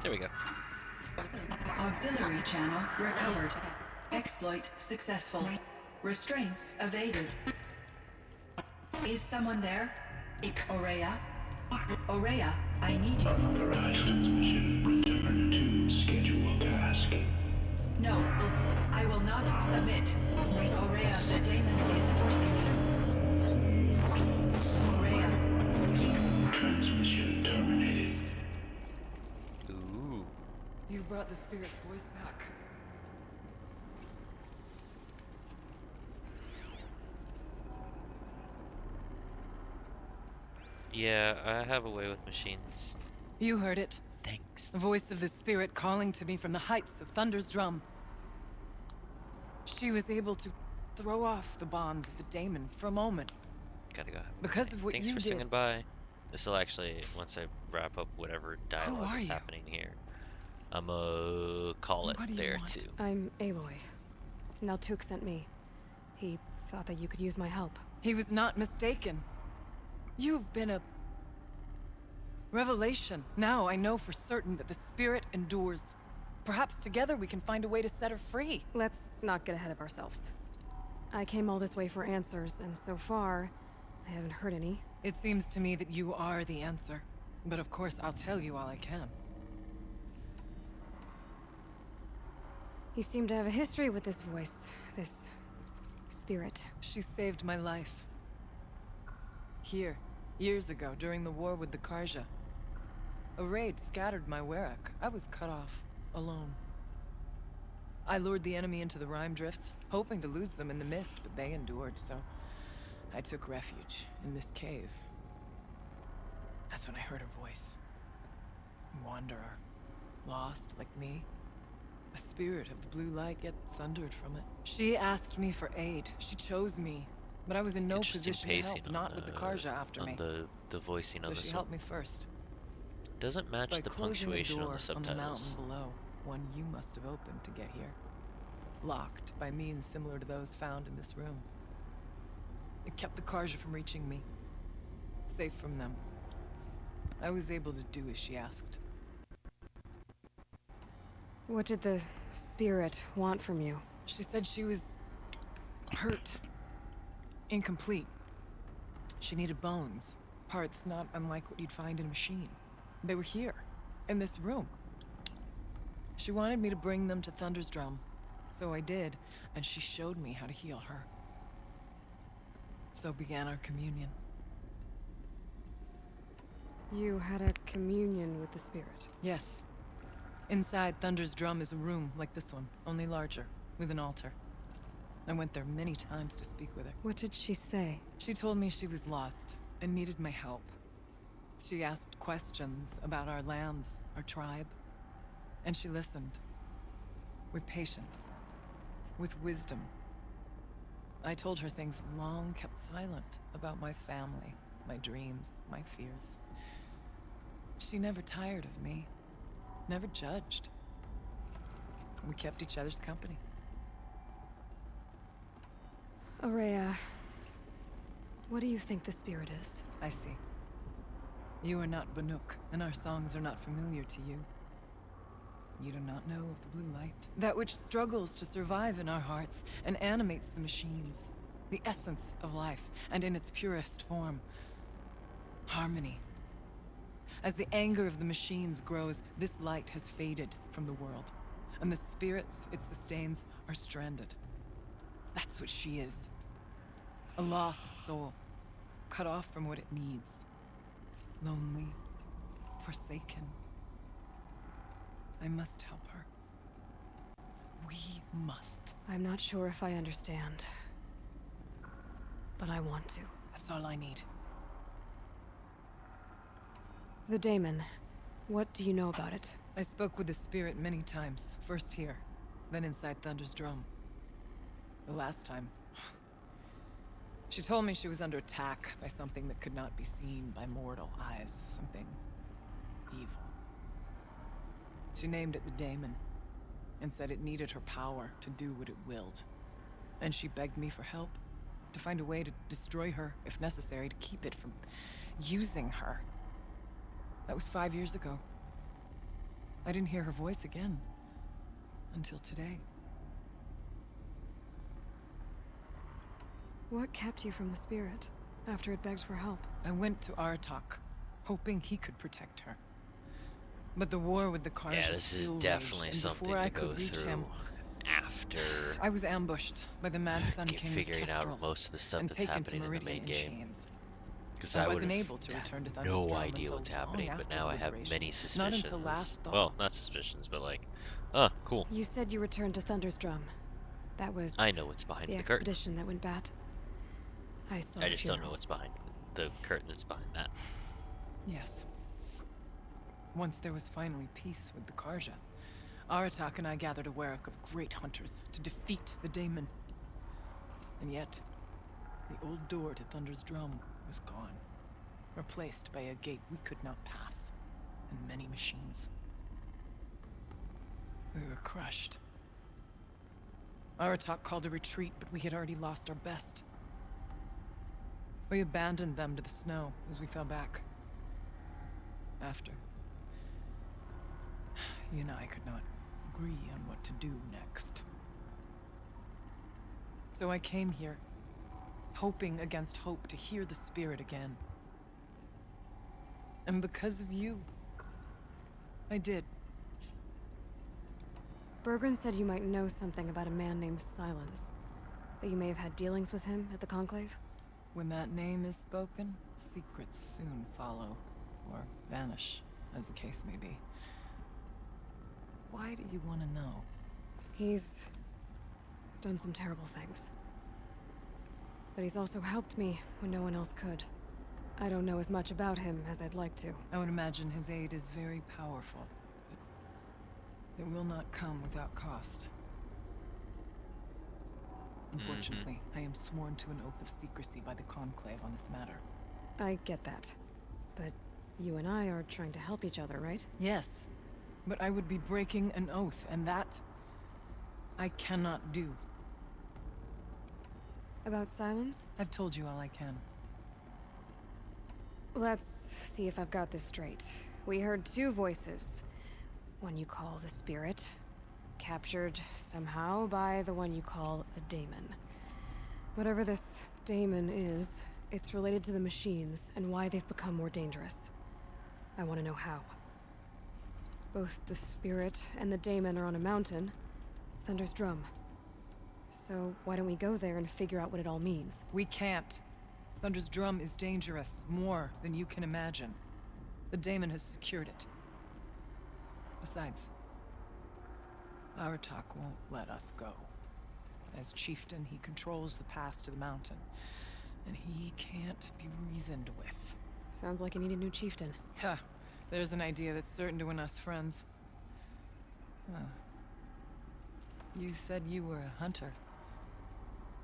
There we go. Auxiliary channel recovered. Exploit successful. Restraints evaded. Is someone there? Aurea? Aurea, I need you. Unauthorized transmission. Return to scheduled task. No, I will not submit. Aurea, the daemon is forcing me. Aurea, please. Transmission terminated. Ooh. You brought the spirit's voice back. Yeah, I have a way with machines. You heard it. Thanks. The voice of the spirit calling to me from the heights of Thunder's Drum. She was able to throw off the bonds of the daemon for a moment. Gotta go. Because of what Thanks you for did. swinging by. This will actually, once I wrap up whatever dialogue is happening here, I'm call it What do you there want? too. I'm Aloy. Naltuk sent me. He thought that you could use my help. He was not mistaken. You've been a revelation. Now I know for certain that the spirit endures. Perhaps together we can find a way to set her free. Let's not get ahead of ourselves. I came all this way for answers, and so far, I haven't heard any. It seems to me that you are the answer. But of course, I'll tell you all I can. You seem to have a history with this voice, this spirit. She saved my life. Here, years ago, during the war with the Karja. A raid scattered my Werak. I was cut off, alone. I lured the enemy into the Rime Drifts, hoping to lose them in the mist, but they endured, so I took refuge in this cave. That's when I heard her voice. A wanderer, lost like me. A spirit of the blue light, yet sundered from it. She asked me for aid. She chose me. But I was in no Interesting position to pacing help, on not with the Karja after on me. the voicing So on she this helped one. me first. Doesn't match By the closing punctuation a door on the subtitles. On the mountain below, one you must have opened to get here. Locked by means similar to those found in this room. It kept the Karja from reaching me. Safe from them. I was able to do as she asked. What did the spirit want from you? She said she was hurt. Incomplete. She needed bones. Parts not unlike what you'd find in a machine. They were here. In this room. She wanted me to bring them to Thunder's Drum. So I did, and she showed me how to heal her. So began our communion. You had a communion with the spirit? Yes. Inside Thunder's Drum is a room like this one, only larger, with an altar. I went there many times to speak with her. What did she say? She told me she was lost and needed my help. She asked questions about our lands, our tribe, and she listened. With patience. With wisdom. I told her things long kept silent about my family, my dreams, my fears. She never tired of me. Never judged. We kept each other's company. Aurea, what do you think the spirit is? I see. You are not Banuk, and our songs are not familiar to you. You do not know of the blue light. That which struggles to survive in our hearts and animates the machines. The essence of life, and in its purest form. Harmony. As the anger of the machines grows, this light has faded from the world, and the spirits it sustains are stranded. That's what she is. A lost soul, cut off from what it needs. Lonely, forsaken. I must help her. We must. I'm not sure if I understand, but I want to. That's all I need. The daemon. What do you know about it? I spoke with the spirit many times. First here, then inside Thunder's Drum. The last time, she told me she was under attack by something that could not be seen by mortal eyes. Something evil. She named it the daemon, and said it needed her power to do what it willed. And she begged me for help, to find a way to destroy her, if necessary, to keep it from using her. That was 5 years ago. I didn't hear her voice again. Until today. What kept you from the spirit, after it begged for help? I went to Aratak, hoping he could protect her. But the war with the Karja Yeah, this is still definitely raged, and something before I to go could reach through him, after I was ambushed by the Mad Sun King's figuring out kestrels most of the stuff and that's taken to happening in the Meridian main in game. chains. Because I I wasn't would able to return to no Thunder's Drum idea until what's long happening, but after now the I have liberation. many suspicions. Not until last fall. Well, not suspicions, but like, oh, cool. You said you returned to Thunder's Drum. That was... I know what's behind the the curtain. expedition that went bad. I saw I the just don't know funeral. what's behind the curtain that's behind that. Yes. Once there was finally peace with the Karja, Aratak and I gathered a Werak of great hunters to defeat the daemon. And yet, the old door to Thunder's Drum was gone, replaced by a gate we could not pass, and many machines. We were crushed. Aratak called a retreat, but we had already lost our best. We abandoned them to the snow as we fell back. After, you and I could not agree on what to do next. So I came here, hoping against hope to hear the spirit again. And because of you, I did. Bergren said you might know something about a man named Silence. That you may have had dealings with him at the Conclave? When that name is spoken, secrets soon follow, or vanish, as the case may be. Why do you want to know? He's done some terrible things. But he's also helped me when no one else could. I don't know as much about him as I'd like to. I would imagine his aid is very powerful, but it will not come without cost. Unfortunately, I am sworn to an oath of secrecy by the Conclave on this matter. I get that. But you and I are trying to help each other, right? Yes, but I would be breaking an oath, and that I cannot do. About Silence? I've told you all I can. Let's see if I've got this straight. We heard two voices. One you call the Spirit, captured somehow by the one you call a daemon. Whatever this daemon is, it's related to the machines and why they've become more dangerous. I want to know how. Both the spirit and the daemon are on a mountain. Thunder's Drum. So why don't we go there and figure out what it all means? We can't. Thunder's Drum is dangerous, more than you can imagine. The daemon has secured it. Besides, Aratak won't let us go. As chieftain, he controls the pass to the mountain, and he can't be reasoned with. Sounds like you need a new chieftain. Ha! There's an idea that's certain to win us friends. Huh. You said you were a hunter.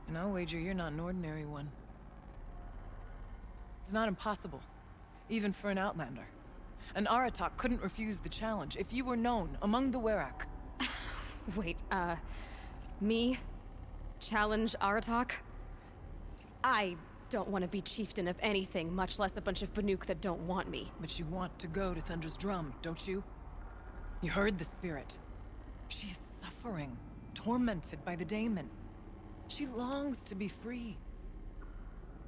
And I'll wager you're not an ordinary one. It's not impossible, even for an outlander. And Aratak couldn't refuse the challenge if you were known among the Werak. Wait, me? Challenge Aratak? I don't want to be chieftain of anything, much less a bunch of Banuk that don't want me. But you want to go to Thunder's Drum, don't you? You heard the spirit. She's suffering, tormented by the daemon. She longs to be free.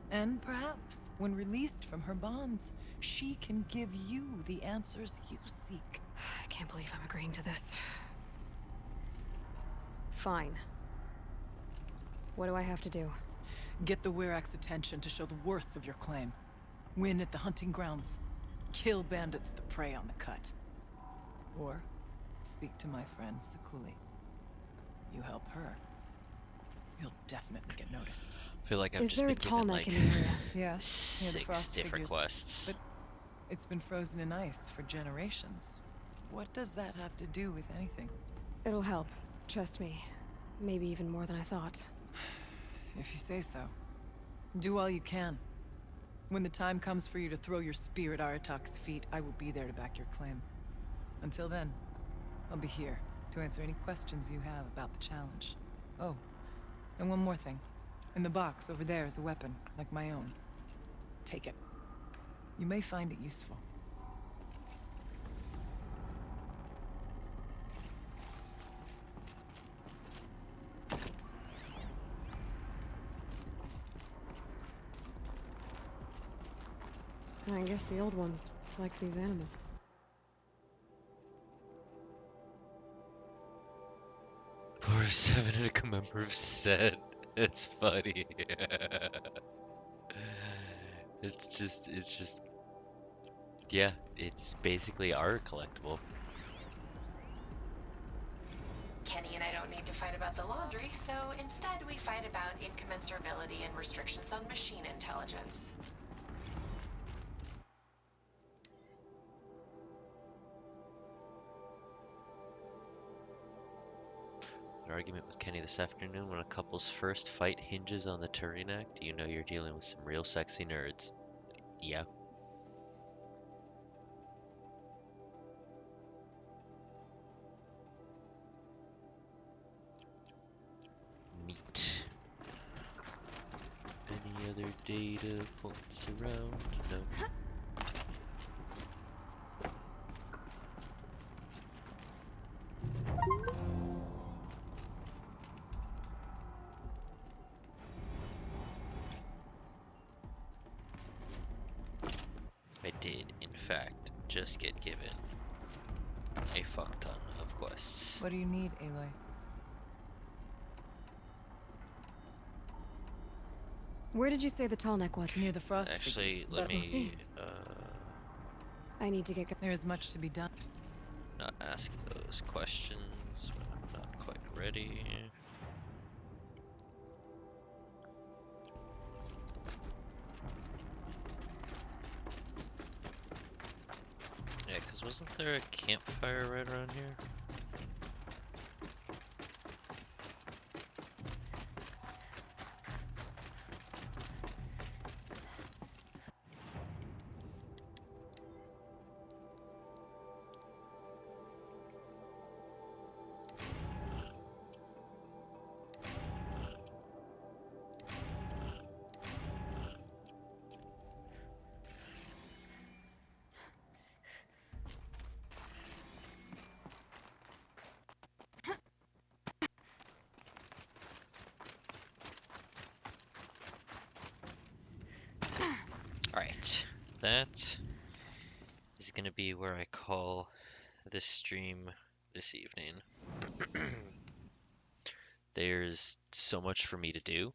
And perhaps, when released from her bonds, she can give you the answers you seek. I can't believe I'm agreeing to this. Fine. What do I have to do? Get the Werak's attention to show the worth of your claim. Win at the hunting grounds. Kill bandits that prey on the cut. Or speak to my friend Sakuli. You help her, you'll definitely get noticed. I feel like I've Is just there been a tall given neck like in the area? Yes, near the 6 frost different figures. quests. But it's been frozen in ice for generations. What does that have to do with anything? It'll help. Trust me. Maybe even more than I thought. If you say so. Do all you can. When the time comes for you to throw your spear at Aratak's feet, I will be there to back your claim. Until then, I'll be here to answer any questions you have about the challenge. Oh, and one more thing. In the box over there is a weapon, like my own. Take it. You may find it useful. I guess the old ones like these animals. Poor 7 and a commemorative set. It's funny. It's just, yeah, it's basically our collectible. Kenny and I don't need to fight about the laundry, so instead we fight about incommensurability and restrictions on machine intelligence. An argument with Kenny this afternoon: when a couple's first fight hinges on the Turing Act, you know you're dealing with some real sexy nerds. Yeah. Neat. Any other data points around? No. I did, in fact, just get given a fuck ton of quests. What do you need, Aloy? Where did you say the tall neck was? Near the frost Actually, figures. let We'll see. me I need to get. There's much to be done. not ask those questions when I'm not quite ready. Yeah, because wasn't there a campfire right around here? Alright, that is going to be where I call this stream this evening. There's so much for me to do.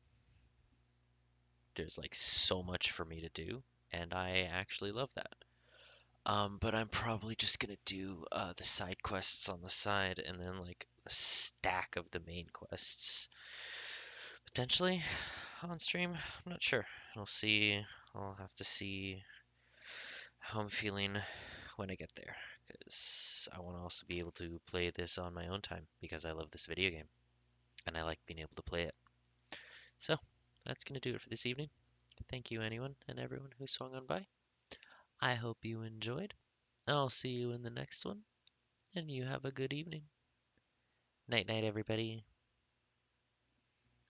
There's like so much for me to do, and I actually love that. But I'm probably just gonna do the side quests on the side, and then like a stack of the main quests potentially on stream. I'm not sure. I'll see. I'll have to see how I'm feeling when I get there, because I want to also be able to play this on my own time because I love this video game and I like being able to play it. So that's gonna do it for this evening. Thank you, anyone and everyone who swung on by. I hope you enjoyed. I'll see you in the next one, and you have a good evening. Night, night, everybody.